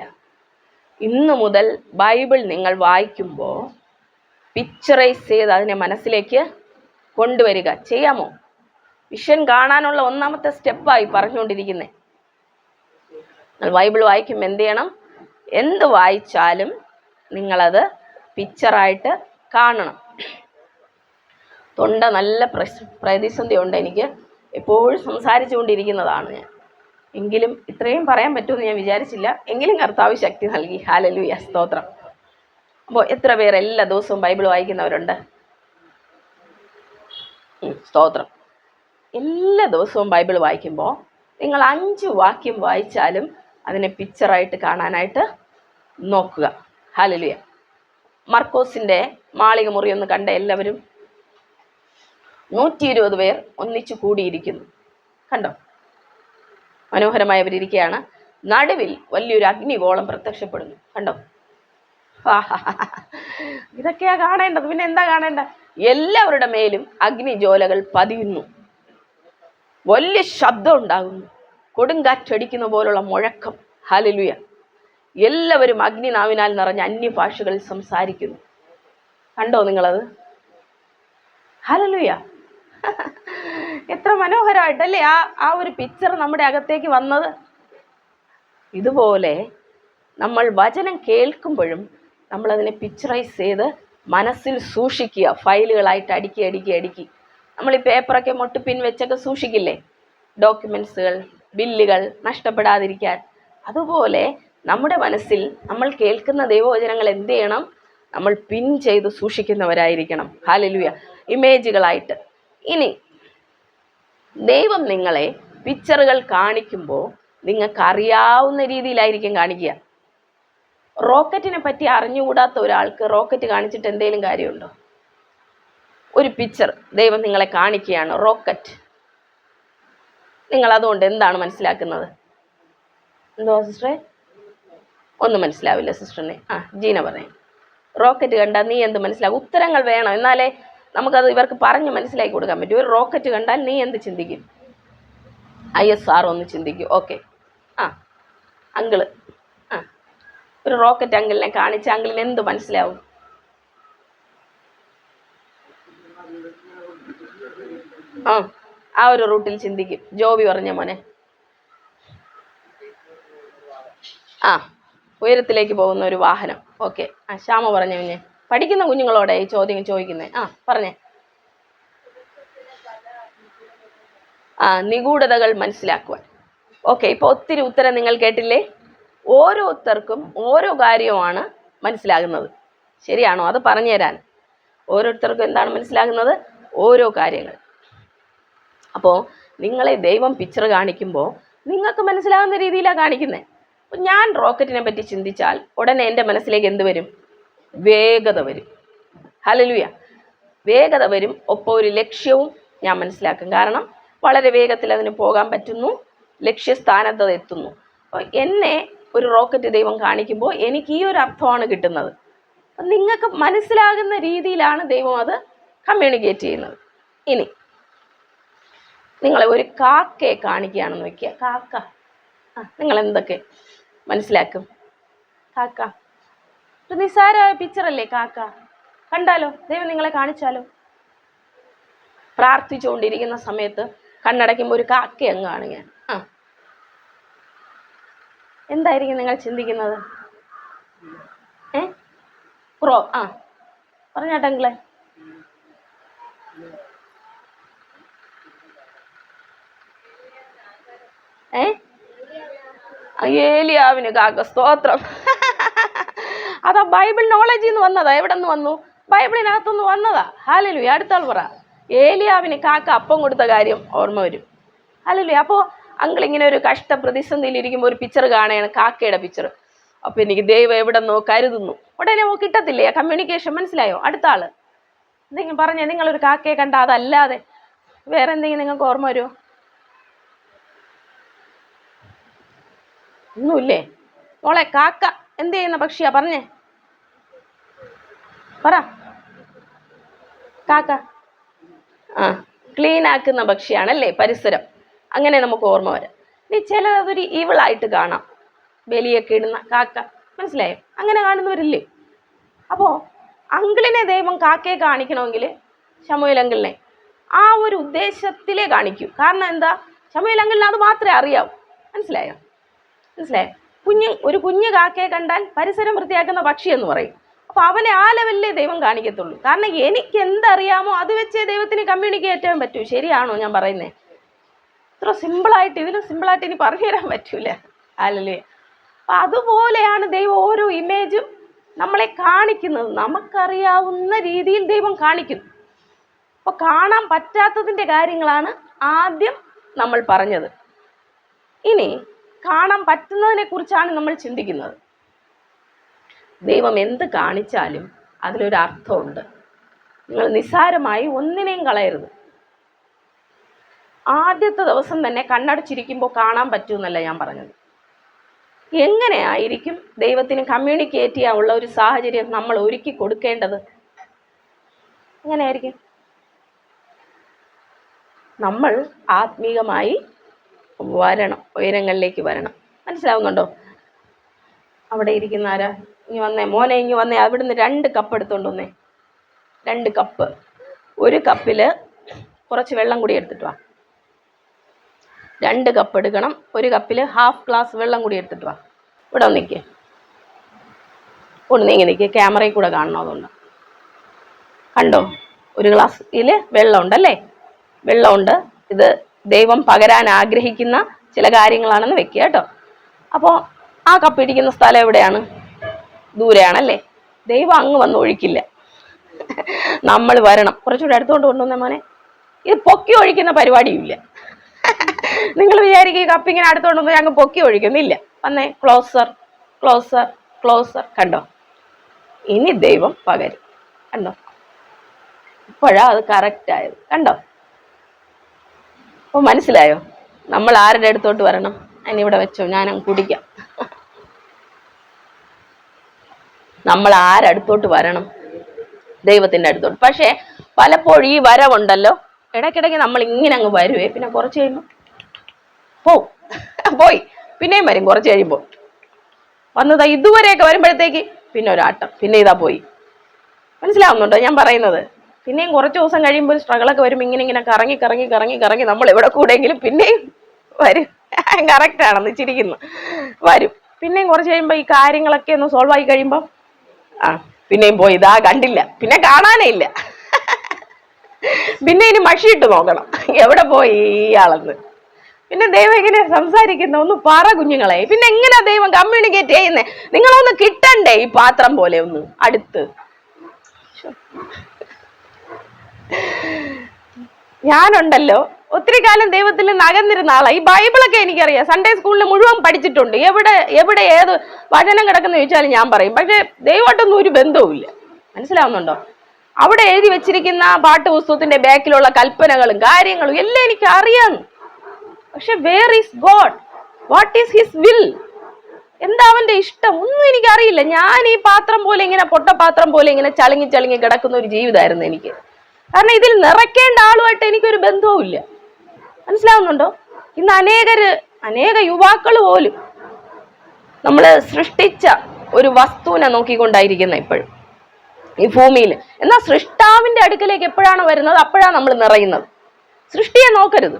ഇന്നു മുതൽ ബൈബിൾ നിങ്ങൾ വായിക്കുമ്പോൾ പിക്ചറൈസ് ചെയ്ത് അതിനെ മനസ്സിലേക്ക് കൊണ്ടുവരിക. ചെയ്യാമോ? വിഷൻ കാണാനുള്ള ഒന്നാമത്തെ സ്റ്റെപ്പായി പറഞ്ഞുകൊണ്ടിരിക്കുന്നത്. നിങ്ങൾ ബൈബിൾ വായിക്കുമ്പോൾ എന്ത് ചെയ്യണം? എന്ത് വായിച്ചാലും നിങ്ങളത് പിക്ചറായിട്ട് കാണണം. തൊണ്ട നല്ല പ്രതിസന്ധി ഉണ്ട് എനിക്ക്, എപ്പോഴും സംസാരിച്ചു കൊണ്ടിരിക്കുന്നതാണ് ഞാൻ. എങ്കിലും ഇത്രയും പറയാൻ പറ്റുമെന്ന് ഞാൻ വിചാരിച്ചില്ല. എങ്കിലും കർത്താവ് ശക്തി നൽകി. ഹല്ലേലൂയ, സ്തോത്രം. അപ്പോൾ എത്ര പേർ എല്ലാ ദിവസവും ബൈബിൾ വായിക്കുന്നവരുണ്ട്? സ്തോത്രം. എല്ലാ ദിവസവും ബൈബിൾ വായിക്കുമ്പോൾ നിങ്ങൾ 5 വാക്യം വായിച്ചാലും അതിനെ പിക്ചറായിട്ട് കാണാനായിട്ട് നോക്കുക. ഹല്ലേലൂയ. മർക്കോസിൻ്റെ മാളിക മുറി ഒന്ന് കണ്ട എല്ലാവരും, 120 പേർ ഒന്നിച്ചു കൂടിയിരിക്കുന്നു. കണ്ടോ? മനോഹരമായവരിയ്ക്കുകയാണ്. നടുവിൽ വലിയൊരു അഗ്നിഗോളം പ്രത്യക്ഷപ്പെടുന്നു. കണ്ടോ? ഇതൊക്കെയാ കാണേണ്ടത്. പിന്നെ എന്താ കാണേണ്ട? എല്ലാവരുടെ മേലും അഗ്നിജ്വാലകൾ പതിയുന്നു, വലിയ ശബ്ദം ഉണ്ടാകുന്നു, കൊടുങ്കാറ്റടിക്കുന്ന പോലുള്ള മുഴക്കം. ഹല്ലേലൂയ. എല്ലാവരും അഗ്നിനാവിനാൽ നിറഞ്ഞ അന്യഭാഷകളിൽ സംസാരിക്കുന്നു. കണ്ടോ നിങ്ങളത്? ഹല്ലേലൂയ. എത്ര മനോഹരമായിട്ടല്ലേ ആ ഒരു പിക്ചർ നമ്മുടെ അകത്തേക്ക് വന്നത്. ഇതുപോലെ നമ്മൾ വചനം കേൾക്കുമ്പോഴും നമ്മളതിനെ പിക്ചറൈസ് ചെയ്ത് മനസ്സിൽ സൂക്ഷിക്കുക. ഫയലുകളായിട്ട് അടുക്കി നമ്മൾ ഈ പേപ്പറൊക്കെ മൊട്ടുപിൻ വെച്ചൊക്കെ സൂക്ഷിക്കില്ലേ? ഡോക്യുമെൻസുകൾ, ബില്ലുകൾ നഷ്ടപ്പെടാതിരിക്കാൻ. അതുപോലെ നമ്മുടെ മനസ്സിൽ നമ്മൾ കേൾക്കുന്ന ദൈവവചനങ്ങൾ എന്ത് ചെയ്യണം? നമ്മൾ പിൻ ചെയ്ത് സൂക്ഷിക്കുന്നവരായിരിക്കണം. ഹല്ലേലൂയ. ഇമേജുകളായിട്ട്. ഇനി ദൈവം നിങ്ങളെ പിക്ചറുകൾ കാണിക്കുമ്പോൾ നിങ്ങൾക്ക് അറിയാവുന്ന രീതിയിലായിരിക്കും കാണിക്കുക. റോക്കറ്റിനെ പറ്റി അറിഞ്ഞുകൂടാത്ത ഒരാൾക്ക് റോക്കറ്റ് കാണിച്ചിട്ട് എന്തെങ്കിലും കാര്യമുണ്ടോ? ഒരു പിക്ചർ ദൈവം നിങ്ങളെ കാണിക്കുകയാണ്, റോക്കറ്റ്. നിങ്ങൾ അതുകൊണ്ട് എന്താണ് മനസ്സിലാക്കുന്നത്? എന്തോ സിസ്റ്ററെ? ഒന്നും മനസ്സിലാവില്ല സിസ്റ്ററിനെ. ജീന പറയും. റോക്കറ്റ് കണ്ടാൽ നീ എന്ത് മനസ്സിലാക്കും? ഉത്തരങ്ങൾ വേണം, എന്നാലേ നമുക്കത് ഇവർക്ക് പറഞ്ഞ് മനസ്സിലാക്കി കൊടുക്കാൻ പറ്റും. ഒരു റോക്കറ്റ് കണ്ടാൽ നീ എന്ത് ചിന്തിക്കും? ISR ഒന്ന് ചിന്തിക്കും. ഓക്കെ. അങ്കിള് ഒരു റോക്കറ്റ് അങ്കിളിനെ കാണിച്ച അങ്കിളിന് എന്ത് മനസ്സിലാവും? ആ ഒരു റൂട്ടിൽ ചിന്തിക്കും. ജോബി പറഞ്ഞ മോനെ. ഉയരത്തിലേക്ക് പോകുന്ന ഒരു വാഹനം. ഓക്കെ. ശ്യാമ പറഞ്ഞ കുഞ്ഞെ. പഠിക്കുന്ന കുഞ്ഞുങ്ങളോടെ ഈ ചോദ്യം ചോദിക്കുന്നേ. പറഞ്ഞേ. നിഗൂഢതകൾ മനസ്സിലാക്കുവാൻ. ഓക്കെ. ഇപ്പോൾ ഒത്തിരി ഉത്തരം നിങ്ങൾ കേട്ടില്ലേ? ഓരോരുത്തർക്കും ഓരോ കാര്യമാണ് മനസ്സിലാകുന്നത്. ശരിയാണോ? അത് പറഞ്ഞു തരാൻ. ഓരോരുത്തർക്കും എന്താണ് മനസ്സിലാകുന്നത്? ഓരോ കാര്യങ്ങൾ. അപ്പോൾ നിങ്ങളെ ദൈവം പിക്ചർ കാണിക്കുമ്പോൾ നിങ്ങൾക്ക് മനസ്സിലാകുന്ന രീതിയിലാണ് കാണിക്കുന്നത്. അപ്പം ഞാൻ റോക്കറ്റിനെ പറ്റി ചിന്തിച്ചാൽ ഉടനെ എൻ്റെ മനസ്സിലേക്ക് എന്ത് വരും? വേഗത വരും. ഹല്ലേലൂയ. വേഗത വരും. ഒപ്പം ഒരു ലക്ഷ്യവും ഞാൻ മനസ്സിലാക്കും. കാരണം വളരെ വേഗത്തിൽ അതിന് പോകാൻ പറ്റുന്നു, ലക്ഷ്യസ്ഥാനത്ത് എത്തുന്നു. അപ്പോൾ എന്നെ ഒരു റോക്കറ്റ് ദൈവം കാണിക്കുമ്പോൾ എനിക്ക് ഈ ഒരു അർത്ഥമാണ് കിട്ടുന്നത്. അപ്പം നിങ്ങൾക്ക് മനസ്സിലാകുന്ന രീതിയിലാണ് ദൈവം അത് കമ്മ്യൂണിക്കേറ്റ് ചെയ്യുന്നത്. ഇനി നിങ്ങളെ ഒരു കാക്കയെ കാണിക്കുകയാണെന്ന് വയ്ക്കുക. കാക്ക. നിങ്ങൾ എന്തൊക്കെ മനസ്സിലാക്കും? കാക്ക ഒരു നിസ്സാര പിക്ചറല്ലേ കാക്ക? കണ്ടാലോ? ദൈവം നിങ്ങളെ കാണിച്ചാലോ? പ്രാർത്ഥിച്ചുകൊണ്ടിരിക്കുന്ന സമയത്ത് കണ്ണടയ്ക്കുമ്പോൾ ഒരു കാക്കയെ അങ്ങ് കാണുക. എന്തായിരിക്കും നിങ്ങൾ ചിന്തിക്കുന്നത്? ക്രോ പറഞ്ഞാട്ടെങ്കിലേ. ഏലിയാവിന് കാക്ക. സ്തോത്രം. അതാ ബൈബിൾ നോളജിൽ നിന്ന് വന്നതാ. എവിടെ നിന്ന് വന്നു? ബൈബിളിനകത്തുനിന്ന് വന്നതാ. ഹല്ലേലൂയ. അടുത്താൾ പറ. ഏലിയാവിന് കാക്ക അപ്പം കൊടുത്ത കാര്യം ഓർമ്മ വരും. ഹല്ലേലൂയ. അപ്പോൾ അങ്കിളിങ്ങനെ ഒരു കഷ്ട പ്രതിസന്ധിയിൽ ഇരിക്കുമ്പോൾ ഒരു പിക്ചർ കാണുകയാണ്, കാക്കയുടെ പിക്ചർ. അപ്പോൾ എനിക്ക് ദൈവം എവിടെ നിന്നോ കരുതുന്നു. ഉടനെ കിട്ടത്തില്ലേ കമ്മ്യൂണിക്കേഷൻ? മനസ്സിലായോ? അടുത്ത ആള് എന്തെങ്കിലും പറഞ്ഞേ. നിങ്ങളൊരു കാക്കയെ കണ്ട അതല്ലാതെ വേറെ എന്തെങ്കിലും നിങ്ങൾക്ക് ഓർമ്മ വരുമോ? ഒന്നുമില്ലേ? മോളെ, കാക്ക എന്ത് ചെയ്യുന്ന പക്ഷിയാ? പറഞ്ഞേ, പറ. കാക്ക ക്ലീൻ ആക്കുന്ന പക്ഷിയാണല്ലേ, പരിസരം. അങ്ങനെ നമുക്ക് ഓർമ്മ വരാം. ഇനി ചിലതൊരു ഈവിളായിട്ട് കാണാം, ബലിയൊക്കെ ഇടുന്ന കാക്ക. മനസ്സിലായോ? അങ്ങനെ കാണുന്നവരില്ലേ? അപ്പോൾ അങ്കിളിനെ ദൈവം കാക്കയെ കാണിക്കണമെങ്കിൽ ശമൂവേൽ അങ്കിളിനെ ആ ഒരു ഉദ്ദേശത്തിലേ കാണിക്കൂ. കാരണം എന്താ? ശമൂവേൽ അങ്കിളിന് അത് മാത്രമേ അറിയാവൂ. മനസ്സിലായോ? ഒരു കുഞ്ഞ് കാക്കയെ കണ്ടാൽ പരിസരം വൃത്തിയാക്കുന്ന പക്ഷി എന്ന് പറയും. അപ്പോൾ അവനെ ആ ലെവലിലേ ദൈവം കാണിക്കത്തുള്ളൂ. കാരണം എനിക്ക് എന്തറിയാമോ അത് വെച്ചേ ദൈവത്തിന് കമ്മ്യൂണിക്കേറ്റ് ചെയ്യാൻ പറ്റൂ. ശരിയാണോ ഞാൻ പറയുന്നത്? ഇത്ര സിമ്പിളായിട്ട്, ഇതിലും സിമ്പിളായിട്ട് ഇനി പറഞ്ഞു തരാൻ പറ്റൂല. അല്ലല്ലേ? അപ്പം അതുപോലെയാണ് ദൈവം ഓരോ ഇമേജും നമ്മളെ കാണിക്കുന്നത്. നമുക്കറിയാവുന്ന രീതിയിൽ ദൈവം കാണിക്കുന്നു. അപ്പോൾ കാണാൻ പറ്റാത്തതിൻ്റെ കാര്യങ്ങളാണ് ആദ്യം നമ്മൾ പറഞ്ഞത്. ഇനി കാണാൻ പറ്റുന്നതിനെ കുറിച്ചാണ് നമ്മൾ ചിന്തിക്കുന്നത്. ദൈവം എന്ത് കാണിച്ചാലും അതിലൊരു അർത്ഥമുണ്ട്. നിങ്ങൾ നിസ്സാരമായി ഒന്നിനെയും കളയരുത്. ആദ്യത്തെ ദിവസം തന്നെ കണ്ണടച്ചിരിക്കുമ്പോൾ കാണാൻ പറ്റുമെന്നല്ല ഞാൻ പറഞ്ഞത്. എങ്ങനെയായിരിക്കും ദൈവത്തിന് കമ്മ്യൂണിക്കേറ്റ് ചെയ്യാനുള്ള ഒരു സാഹചര്യം നമ്മൾ ഒരുക്കി കൊടുക്കേണ്ടത്? എങ്ങനെയായിരിക്കും? നമ്മൾ ആത്മീകമായി വരണം, ഉയരങ്ങളിലേക്ക് വരണം. മനസ്സിലാവുന്നുണ്ടോ? അവിടെ ഇരിക്കുന്ന ആരാ? ഇനി വന്നേ മോനെ, ഇങ്ങ് വന്നേ. അവിടുന്ന് 2 കപ്പ് എടുത്തോണ്ട് വന്നേ. 2 കപ്പ്. ഒരു കപ്പിൽ കുറച്ച് വെള്ളം കൂടി എടുത്തിട്ട് വാ. 2 കപ്പ് എടുക്കണം. ഒരു കപ്പിൽ ½ ഗ്ലാസ് വെള്ളം കൂടി എടുത്തിട്ട് വാ. ഇവിടെ നിൽക്കേ, ഒന്ന് നീങ്ങി നിൽക്കുക. ക്യാമറയിൽ കൂടെ കാണണം, അതുകൊണ്ട്. കണ്ടോ? ഒരു ഗ്ലാസ്സിൽ വെള്ളമുണ്ടല്ലേ? വെള്ളമുണ്ട്. ഇത് ദൈവം പകരാൻ ആഗ്രഹിക്കുന്ന ചില കാര്യങ്ങളാണെന്ന് വെക്കുക കേട്ടോ. അപ്പോൾ ആ കപ്പ് ഇരിക്കുന്ന സ്ഥലം എവിടെയാണ്? ദൂരെയാണല്ലേ? ദൈവം അങ്ങ് വന്ന് ഒഴിക്കില്ല, നമ്മൾ വരണം. കുറച്ചുകൂടെ അടുത്തോണ്ട് കൊണ്ടുവന്നേ മോനെ. ഇത് പൊക്കി ഒഴിക്കുന്ന പരിപാടിയില്ല. നിങ്ങൾ വിചാരിക്കും ഈ കപ്പിങ്ങനെ അടുത്തോണ്ട് വന്ന് അങ്ങ് പൊക്കി ഒഴിക്കുന്നില്ല. വന്നേ, ക്ലോസർ ക്ലോസർ ക്ലോസർ. കണ്ടോ? ഇനി ദൈവം പകരും. കണ്ടോ? ഇപ്പോഴാ അത് കറക്റ്റായത്. കണ്ടോ? അപ്പോൾ മനസ്സിലായോ? നമ്മൾ ആരുടെ അടുത്തോട്ട് വരണം? അതിനിവിടെ വെച്ചോ, ഞാനങ്ങ് കുടിക്കാം. നമ്മൾ ആരടുത്തോട്ട് വരണം? ദൈവത്തിൻ്റെ അടുത്തോട്ട്. പക്ഷേ പലപ്പോഴും ഈ വരവുണ്ടല്ലോ, ഇടയ്ക്കിടയ്ക്ക് നമ്മൾ ഇങ്ങനെ അങ്ങ് വരുവേ, പിന്നെ കുറച്ച് കഴിയുമ്പോൾ പോയി, പിന്നെയും വരും. കുറച്ച് കഴിയുമ്പോൾ വന്നതാ ഇതുവരെയൊക്കെ വരുമ്പോഴത്തേക്ക് പിന്നെ ഒരാട്ടം, പിന്നെ ഇതാ പോയി. മനസ്സിലാവുന്നുണ്ടോ ഞാൻ പറയുന്നത്? പിന്നെയും കുറച്ച് ദിവസം കഴിയുമ്പോൾ സ്ട്രഗിളൊക്കെ വരുമ്പോൾ ഇങ്ങനെ കറങ്ങി കറങ്ങി കറങ്ങി കറങ്ങി നമ്മൾ എവിടെ കൂടെയെങ്കിലും പിന്നെയും വരും. കറക്റ്റാണെന്ന് ചിരിക്കുന്നു, വരും. പിന്നെയും കുറച്ച് കഴിയുമ്പോൾ ഈ കാര്യങ്ങളൊക്കെ ഒന്ന് സോൾവ് ആയി കഴിയുമ്പോൾ പിന്നെയും പോയി. ഇതാ കണ്ടില്ല, പിന്നെ കാണാനേ ഇല്ല. പിന്നെ ഇനി മഷിയിട്ട് നോക്കണം എവിടെ പോയി ഇയാളെന്ന്. പിന്നെ ദൈവം എങ്ങനെ സംസാരിക്കുന്ന ഒന്ന് പറ കുഞ്ഞുങ്ങളെ. പിന്നെ എങ്ങനെയാ ദൈവം കമ്മ്യൂണിക്കേറ്റ് ചെയ്യുന്നേ? നിങ്ങളൊന്ന് കിട്ടണ്ടേ ഈ പാത്രം പോലെ ഒന്ന് അടുത്ത്. ഞാനുണ്ടല്ലോ ഒത്തിരി കാലം ദൈവത്തിൽ നിന്ന് അകന്നിരുന്ന ആളാണ്. ഈ ബൈബിളൊക്കെ എനിക്കറിയാം, സൺഡേ സ്കൂളിൽ മുഴുവൻ പഠിച്ചിട്ടുണ്ട്. എവിടെ ഏത് വചനം കിടക്കുന്ന ചോദിച്ചാലും ഞാൻ പറയും. പക്ഷെ ദൈവമായിട്ടൊന്നും ഒരു ബന്ധവുമില്ല. മനസ്സിലാവുന്നുണ്ടോ? അവിടെ എഴുതി വെച്ചിരിക്കുന്ന പാട്ട് പുസ്തകത്തിന്റെ ബാക്കിലുള്ള കൽപ്പനകളും കാര്യങ്ങളും എല്ലാം എനിക്ക് അറിയാം. പക്ഷെ where is God? What is his will? എന്താ അവന്റെ ഇഷ്ടം? ഒന്നും എനിക്കറിയില്ല. ഞാൻ ഈ പാത്രം പോലെ ഇങ്ങനെ, പൊട്ടപാത്രം പോലെ ഇങ്ങനെ ചളുങ്ങി ചളുങ്ങി കിടക്കുന്ന ഒരു ജീവിതമായിരുന്നു എനിക്ക്. കാരണം ഇതിൽ നിറയ്ക്കേണ്ട ആളുമായിട്ട് എനിക്കൊരു ബന്ധവും ഇല്ല. മനസ്സിലാവുന്നുണ്ടോ? ഇന്ന് അനേക യുവാക്കൾ പോലും നമ്മൾ സൃഷ്ടിച്ച ഒരു വസ്തുവിനെ നോക്കിക്കൊണ്ടായിരിക്കുന്ന ഇപ്പോഴും ഈ ഭൂമിയിൽ. എന്നാൽ സൃഷ്ടാവിന്റെ അടുക്കലേക്ക് എപ്പോഴാണ് വരുന്നത് അപ്പോഴാണ് നമ്മൾ നിറയുന്നത്. സൃഷ്ടിയെ നോക്കരുത്,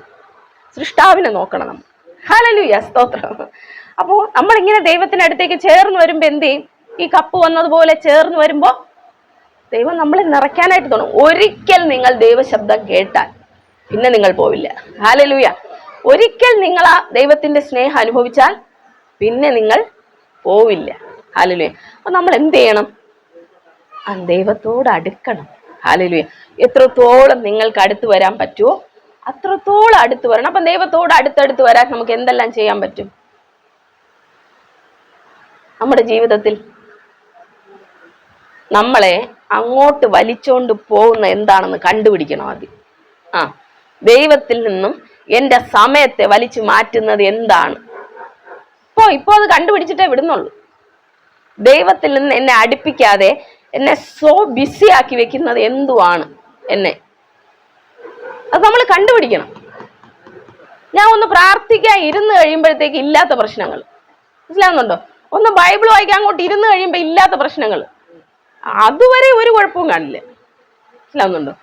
സൃഷ്ടാവിനെ നോക്കണം നമ്മൾ. ഹല്ലേലൂയ, സ്തോത്രം. അപ്പോൾ നമ്മളിങ്ങനെ ദൈവത്തിന്റെ അടുത്തേക്ക് ചേർന്ന് വരുമ്പോ എന്ത് ചെയ്യും? ഈ കപ്പ് വന്നതുപോലെ ചേർന്ന് വരുമ്പോ ദൈവം നമ്മളെ നിറയ്ക്കാനായിട്ട് തോന്നും. ഒരിക്കൽ നിങ്ങൾ ദൈവശബ്ദം കേട്ടാൽ പിന്നെ നിങ്ങൾ പോവില്ല. ഹല്ലേലൂയ. ഒരിക്കൽ നിങ്ങൾ ആ ദൈവത്തിന്റെ സ്നേഹം അനുഭവിച്ചാൽ പിന്നെ നിങ്ങൾ പോവില്ല. ഹല്ലേലൂയ. അപ്പൊ നമ്മൾ എന്ത് ചെയ്യണം? ആ ദൈവത്തോട് അടുക്കണം. ഹല്ലേലൂയ. എത്രത്തോളം നിങ്ങൾക്ക് അടുത്ത് വരാൻ പറ്റുമോ അത്രത്തോളം അടുത്ത് വരണം. അപ്പൊ ദൈവത്തോട് അടുത്തടുത്ത് വരാൻ നമുക്ക് എന്തെല്ലാം ചെയ്യാൻ പറ്റും? നമ്മുടെ ജീവിതത്തിൽ നമ്മളെ അങ്ങോട്ട് വലിച്ചോണ്ട് പോകുന്ന എന്താണെന്ന് കണ്ടുപിടിക്കണം ആദ്യം. ദൈവത്തിൽ നിന്നും എൻ്റെ സമയത്തെ വലിച്ചു മാറ്റുന്നത് എന്താണ്? ഇപ്പോ അത് കണ്ടുപിടിച്ചിട്ടേ വിടുന്നുള്ളൂ. ദൈവത്തിൽ നിന്ന് എന്നെ അടുപ്പിക്കാതെ എന്നെ സോ ബിസി ആക്കി വെക്കുന്നത് എന്തുവാണ് എന്നെ? അത് നമ്മൾ കണ്ടുപിടിക്കണം. ഞാൻ ഒന്ന് പ്രാർത്ഥിക്കാൻ ഇരുന്ന് കഴിയുമ്പോഴത്തേക്ക് ഇല്ലാത്ത പ്രശ്നങ്ങൾ, മനസ്സിലാവുന്നുണ്ടോ? ഒന്ന് ബൈബിൾ വായിക്കാൻ അങ്ങോട്ട് ഇരുന്ന് കഴിയുമ്പോൾ ഇല്ലാത്ത പ്രശ്നങ്ങൾ, അതുവരെ ഒരു കുഴപ്പവും കാണില്ല. മനസ്സിലാവുന്നുണ്ടോ?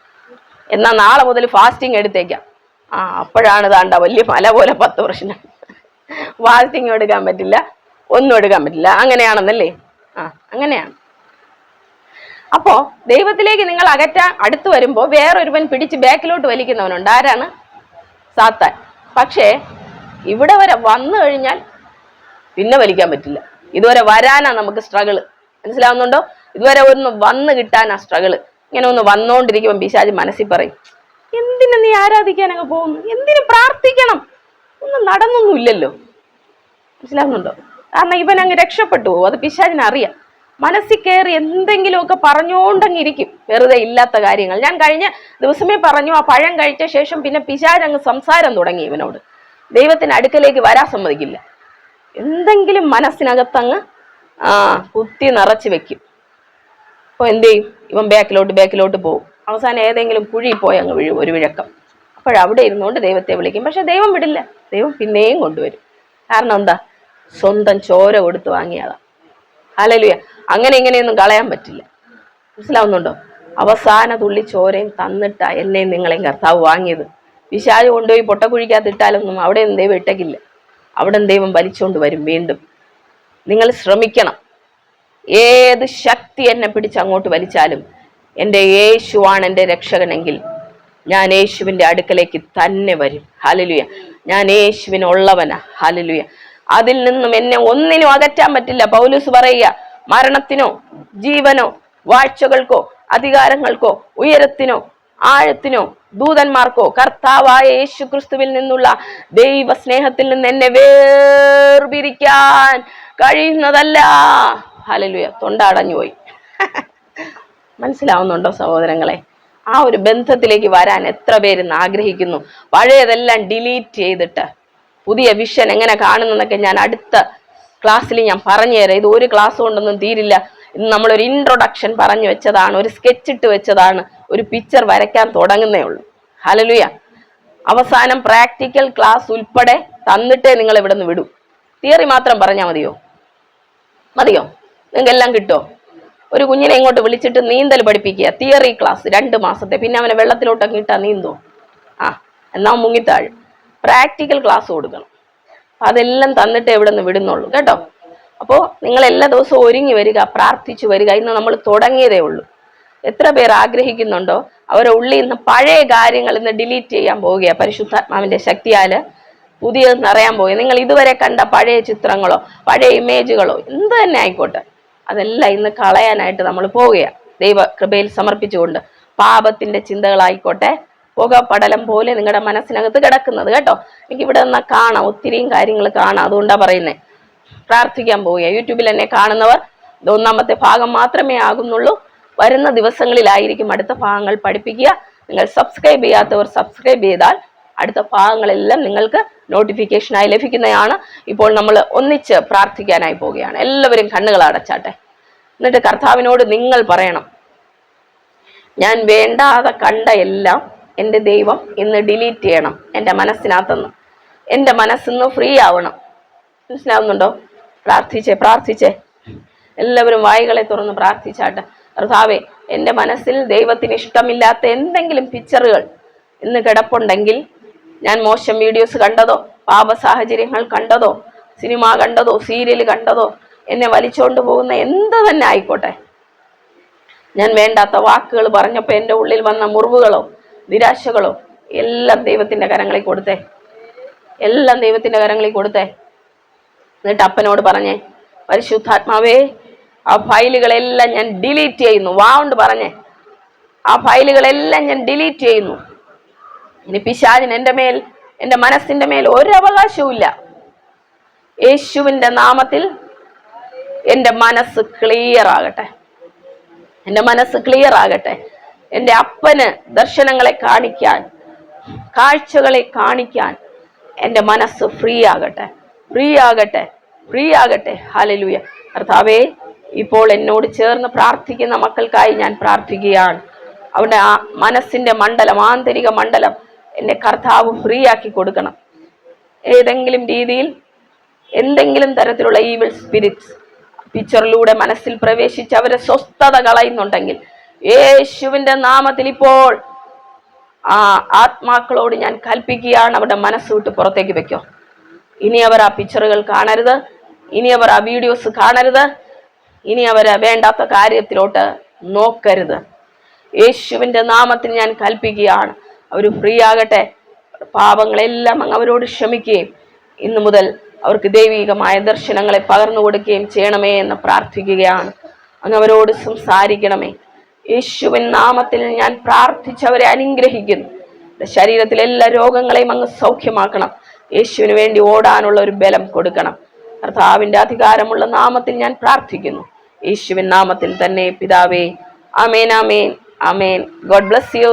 എന്നാ നാളെ മുതൽ ഫാസ്റ്റിംഗ് എടുത്തേക്കാം. അപ്പോഴാണ് താണ്ട വലിയ മല പോലെ 10 പ്രശ്നം. ഫാസ്റ്റിംഗ് എടുക്കാൻ പറ്റില്ല, ഒന്നും എടുക്കാൻ പറ്റില്ല. അങ്ങനെയാണെന്നല്ലേ? അങ്ങനെയാണ്. അപ്പോ ദൈവത്തിലേക്ക് നിങ്ങൾ അടുത്ത് വരുമ്പോ വേറൊരുവൻ പിടിച്ച് ബാക്കിലോട്ട് വലിക്കുന്നവനുണ്ട്. ആരാണ്? സാത്താൻ. പക്ഷേ ഇവിടെ വരെ വന്നു കഴിഞ്ഞാൽ പിന്നെ വലിക്കാൻ പറ്റില്ല. ഇതുവരെ വരാനാ നമുക്ക് സ്ട്രഗിള്. മനസ്സിലാവുന്നുണ്ടോ? ഇതുവരെ ഒന്ന് വന്ന് കിട്ടാനാ സ്ട്രഗിള്. ഇങ്ങനെ ഒന്ന് വന്നോണ്ടിരിക്കുമ്പോൾ പിശാച് മനസ്സിൽ പറയും, എന്തിനു നീ ആരാധിക്കാനൊക്കെ പോകുന്നു? എന്തിനു പ്രാർത്ഥിക്കണം? ഒന്നും നടന്നൊന്നുമില്ലല്ലോ. മനസ്സിലാവുന്നുണ്ടോ? കാരണം ഇവൻ അങ്ങ് രക്ഷപ്പെട്ടു പോകും. അത് പിശാചിന് അറിയാം. മനസ്സിൽ കയറി എന്തെങ്കിലുമൊക്കെ പറഞ്ഞോണ്ടങ്ങിരിക്കും, വെറുതെ ഇല്ലാത്ത കാര്യങ്ങൾ. ഞാൻ കഴിഞ്ഞ ദിവസമേ പറഞ്ഞു, ആ പഴം കഴിച്ച ശേഷം പിന്നെ പിശാച് അങ്ങ് സംസാരം തുടങ്ങി ഇവനോട്. ദൈവത്തിന് അടുക്കലേക്ക് വരാൻ സമ്മതിക്കില്ല. എന്തെങ്കിലും മനസ്സിനകത്തങ്ങ് കുത്തി നിറച്ച് വെക്കും. അപ്പോൾ എന്ത് ചെയ്യും? ഇവൻ ബാക്കിലോട്ട് പോകും. അവസാനം ഏതെങ്കിലും കുഴി പോയി അങ്ങ് വീഴും, ഒരു വിഴക്കം. അപ്പോഴവിടെ ഇരുന്നുകൊണ്ട് ദൈവത്തെ വിളിക്കും. പക്ഷെ ദൈവം വിടില്ല. ദൈവം പിന്നെയും കൊണ്ടുവരും. കാരണം എന്താ? സ്വന്തം ചോര കൊടുത്ത് വാങ്ങിയതാ. ഹല്ലേലൂയ. അങ്ങനെ ഇങ്ങനെയൊന്നും കളയാൻ പറ്റില്ല. മനസ്സിലാവുന്നുണ്ടോ? അവസാന തുള്ളി ചോരയും തന്നിട്ടാ എന്നെയും നിങ്ങളെയും കർത്താവ് വാങ്ങിയത്. പിശാച് കൊണ്ടുപോയി പൊട്ടക്കുഴിക്കകത്തിട്ടാലൊന്നും അവിടെയൊന്നും ദൈവം ഇട്ടേക്കില്ല. അവിടെ ദൈവം വലിച്ചുകൊണ്ട് വരും വീണ്ടും. നിങ്ങൾ ശ്രമിക്കണം. ഏത് ശക്തി എന്നെ പിടിച്ച് അങ്ങോട്ട് വലിച്ചാലും എൻ്റെ യേശുവാണ് എൻ്റെ രക്ഷകനെങ്കിൽ ഞാൻ യേശുവിൻ്റെ അടുക്കലേക്ക് തന്നെ വരും. ഹല്ലേലൂയ. ഞാൻ യേശുവിനുള്ളവനാ. ഹല്ലേലൂയ. അതിൽ നിന്നും എന്നെ ഒന്നിനും അകറ്റാൻ പറ്റില്ല. പൗലോസ് പറയുക, മരണത്തിനോ ജീവനോ വാഴ്ചകൾക്കോ അധികാരങ്ങൾക്കോ ഉയരത്തിനോ ആഴത്തിനോ ദൂതന്മാർക്കോ കർത്താവായ യേശു ക്രിസ്തുവിൽ നിന്നുള്ള ദൈവ സ്നേഹത്തിൽ നിന്ന് എന്നെ വേർപിരിക്കാൻ കഴിയുന്നതല്ല. ഹല്ലേലൂയ. തൊണ്ടടഞ്ഞു പോയി. മനസ്സിലാവുന്നുണ്ടോ സഹോദരങ്ങളെ? ആ ഒരു ബന്ധത്തിലേക്ക് വരാൻ എത്ര പേര് ആഗ്രഹിക്കുന്നു? പഴയതെല്ലാം ഡിലീറ്റ് ചെയ്തിട്ട് പുതിയ വിഷൻ എങ്ങനെ കാണുന്നതൊക്കെ ഞാൻ അടുത്ത ക്ലാസ്സിൽ ഞാൻ പറഞ്ഞു തരാം. ഇത് ഒരു ക്ലാസ് കൊണ്ടൊന്നും തീരില്ല. ഇന്ന് നമ്മളൊരു ഇൻട്രൊഡക്ഷൻ പറഞ്ഞു വെച്ചതാണ്, ഒരു സ്കെച്ച് ഇട്ട് വെച്ചതാണ്, ഒരു പിക്ചർ വരയ്ക്കാൻ തുടങ്ങുന്നേ ഉള്ളൂ. ഹല്ലേലൂയ. അവസാനം പ്രാക്ടിക്കൽ ക്ലാസ് ഉൾപ്പെടെ തന്നിട്ടേ നിങ്ങൾ ഇവിടെ നിന്ന് വിടൂ. തിയറി മാത്രം പറഞ്ഞാൽ മതിയോ? നിങ്ങൾക്ക് എല്ലാം കിട്ടുമോ? ഒരു കുഞ്ഞിനെ ഇങ്ങോട്ട് വിളിച്ചിട്ട് നീന്തൽ പഠിപ്പിക്കുക, തിയറി ക്ലാസ് 2 മാസത്തെ. പിന്നെ അവനെ വെള്ളത്തിലോട്ടൊക്കെ ഇട്ടാ നീന്തോ? എന്നാ മുങ്ങിത്താഴും. പ്രാക്ടിക്കൽ ക്ലാസ് കൊടുക്കണം. അതെല്ലാം തന്നിട്ട് ഇവിടെ നിന്ന് വിടുന്നുള്ളൂ കേട്ടോ. അപ്പോൾ നിങ്ങൾ എല്ലാ ദിവസവും ഒരുങ്ങി വരിക, പ്രാർത്ഥിച്ചു വരിക. ഇന്ന് നമ്മൾ തുടങ്ങിയതേ ഉള്ളൂ. എത്ര പേർ ആഗ്രഹിക്കുന്നുണ്ടോ അവരുടെ ഉള്ളിൽ നിന്ന് പഴയ കാര്യങ്ങൾ ഇന്ന് ഡിലീറ്റ് ചെയ്യാൻ പോവുകയാണ്. പരിശുദ്ധാത്മാവിന്റെ ശക്തിയാൽ പുതിയത് നിറയാൻ പോവുക. നിങ്ങൾ ഇതുവരെ കണ്ട പഴയ ചിത്രങ്ങളോ പഴയ ഇമേജുകളോ എന്ത് തന്നെ ആയിക്കോട്ടെ, അതെല്ലാം ഇന്ന് കളയാനായിട്ട് നമ്മൾ പോവുകയാണ്. ദൈവ കൃപയിൽ സമർപ്പിച്ചുകൊണ്ട് പാപത്തിന്റെ ചിന്തകളായിക്കോട്ടെ പുകപടലം പോലെ നിങ്ങളുടെ മനസ്സിനകത്ത് കിടക്കുന്നത് കേട്ടോ. എനിക്ക് ഇവിടെ നിന്നാൽ കാണാം, ഒത്തിരിയും കാര്യങ്ങൾ കാണാം. അതുകൊണ്ടാണ് പറയുന്നത്. പ്രാർത്ഥിക്കാൻ പോവുക. യൂട്യൂബിൽ എന്നെ കാണുന്നവർ 1ാമത്തെ ഭാഗം മാത്രമേ ആകുന്നുള്ളൂ. വരുന്ന ദിവസങ്ങളിലായിരിക്കും അടുത്ത ഭാഗങ്ങൾ പഠിപ്പിക്കുക. നിങ്ങൾ സബ്സ്ക്രൈബ് ചെയ്യാത്തവർ സബ്സ്ക്രൈബ് ചെയ്താൽ അടുത്ത ഭാഗങ്ങളെല്ലാം നിങ്ങൾക്ക് നോട്ടിഫിക്കേഷനായി ലഭിക്കുന്നതാണ്. ഇപ്പോൾ നമ്മൾ ഒന്നിച്ച് പ്രാർത്ഥിക്കാനായി പോവുകയാണ്. എല്ലാവരും കണ്ണുകൾ അടച്ചാട്ടെ. എന്നിട്ട് കർത്താവിനോട് നിങ്ങൾ പറയണം, ഞാൻ വേണ്ടാതെ കണ്ട എല്ലാം എൻ്റെ ദൈവം ഇന്ന് ഡിലീറ്റ് ചെയ്യണം എൻ്റെ മനസ്സിനകത്തുനിന്ന്. എൻ്റെ മനസ്സിന്ന് ഫ്രീ ആവണം. മനസ്സിലാവുന്നുണ്ടോ? പ്രാർത്ഥിച്ചേ എല്ലാവരും വായികളെ തുറന്ന് പ്രാർത്ഥിച്ചാട്ടെ. കർത്താവേ, എൻ്റെ മനസ്സിൽ ദൈവത്തിന് ഇഷ്ടമില്ലാത്ത എന്തെങ്കിലും പിക്ചറുകൾ ഇന്ന് കിടപ്പുണ്ടെങ്കിൽ, ഞാൻ മോശം വീഡിയോസ് കണ്ടതോ പാപ സാഹചര്യങ്ങൾ കണ്ടതോ സിനിമ കണ്ടതോ സീരിയൽ കണ്ടതോ എന്നെ വലിച്ചുകൊണ്ട് പോകുന്ന എന്ത് തന്നെ ആയിക്കോട്ടെ, ഞാൻ വേണ്ടാത്ത വാക്കുകൾ പറഞ്ഞപ്പോൾ എൻ്റെ ഉള്ളിൽ വന്ന മുറിവുകളോ നിരാശകളോ എല്ലാം ദൈവത്തിൻ്റെ കരങ്ങളിൽ കൊടുത്തേ, എല്ലാം ദൈവത്തിൻ്റെ കരങ്ങളിൽ കൊടുത്തേ. എന്നിട്ട് അപ്പനോട് പറഞ്ഞേ, പരിശുദ്ധാത്മാവേ, ആ ഫയലുകളെല്ലാം ഞാൻ ഡിലീറ്റ് ചെയ്യുന്നു. വാണ്ട് പറഞ്ഞേ, ആ ഫയലുകളെല്ലാം ഞാൻ ഡിലീറ്റ് ചെയ്യുന്നു. ഇനി പിശാചിന് എൻ്റെ മേൽ, എൻ്റെ മനസ്സിൻ്റെ മേൽ ഒരവകാശവും ഇല്ല. യേശുവിൻ്റെ നാമത്തിൽ എൻ്റെ മനസ്സ് ക്ലിയർ ആകട്ടെ, എൻ്റെ മനസ്സ് ക്ലിയർ ആകട്ടെ. എൻ്റെ അപ്പന് ദർശനങ്ങളെ കാണിക്കാൻ, കാഴ്ചകളെ കാണിക്കാൻ എൻ്റെ മനസ്സ് ഫ്രീ ആകട്ടെ, ഫ്രീ ആകട്ടെ, ഫ്രീ ആകട്ടെ. ഹല്ലേലൂയ. കർത്താവേ, ഇപ്പോൾ എന്നോട് ചേർന്ന് പ്രാർത്ഥിക്കുന്ന മക്കൾക്കായി ഞാൻ പ്രാർത്ഥിക്കുകയാണ്. അവരുടെ ആ മനസ്സിൻ്റെ മണ്ഡലം, ആന്തരിക മണ്ഡലം എൻ്റെ കർത്താവ് ഫ്രീ ആക്കി കൊടുക്കണം. ഏതെങ്കിലും രീതിയിൽ എന്തെങ്കിലും തരത്തിലുള്ള ഈവിൾ സ്പിരിറ്റ്സ് പിക്ചറിലൂടെ മനസ്സിൽ പ്രവേശിച്ച് അവരെ സ്വസ്ഥത കളയുന്നുണ്ടെങ്കിൽ യേശുവിൻ്റെ നാമത്തിൽ ഇപ്പോൾ ആ ആത്മാക്കളോട് ഞാൻ കൽപ്പിക്കുകയാണ്, അവരുടെ മനസ്സ് വിട്ട് പുറത്തേക്ക് വെക്കോ. ഇനി അവർ ആ പിക്ചറുകൾ കാണരുത്, ഇനി അവർ ആ വീഡിയോസ് കാണരുത്, ഇനി അവരെ വേണ്ടാത്ത കാര്യത്തിലോട്ട് നോക്കരുത്. യേശുവിൻ്റെ നാമത്തിൽ ഞാൻ കൽപ്പിക്കുകയാണ്, അവർ ഫ്രീ ആകട്ടെ. പാപങ്ങളെല്ലാം അങ്ങ് അവരോട് ക്ഷമിക്കുകയും ഇന്നു മുതൽ അവർക്ക് ദൈവികമായ ദർശനങ്ങളെ പകർന്നു കൊടുക്കുകയും ചെയ്യണമേ എന്ന് പ്രാർത്ഥിക്കുകയാണ്. അങ്ങ് അവരോട് സംസാരിക്കണമേ. യേശുവിൻ നാമത്തിൽ ഞാൻ പ്രാർത്ഥിച്ചവരെ അനുഗ്രഹിക്കുന്നു. ശരീരത്തിലെ എല്ലാ രോഗങ്ങളെയും അങ്ങ് സൗഖ്യമാക്കണം. യേശുവിന് വേണ്ടി ഓടാനുള്ള ഒരു ബലം കൊടുക്കണം. കർത്താവിൻ്റെ അധികാരമുള്ള നാമത്തിൽ ഞാൻ പ്രാർത്ഥിക്കുന്നു, യേശുവിൻ നാമത്തിൽ തന്നെ പിതാവേ. Amen, amen, amen. God bless U.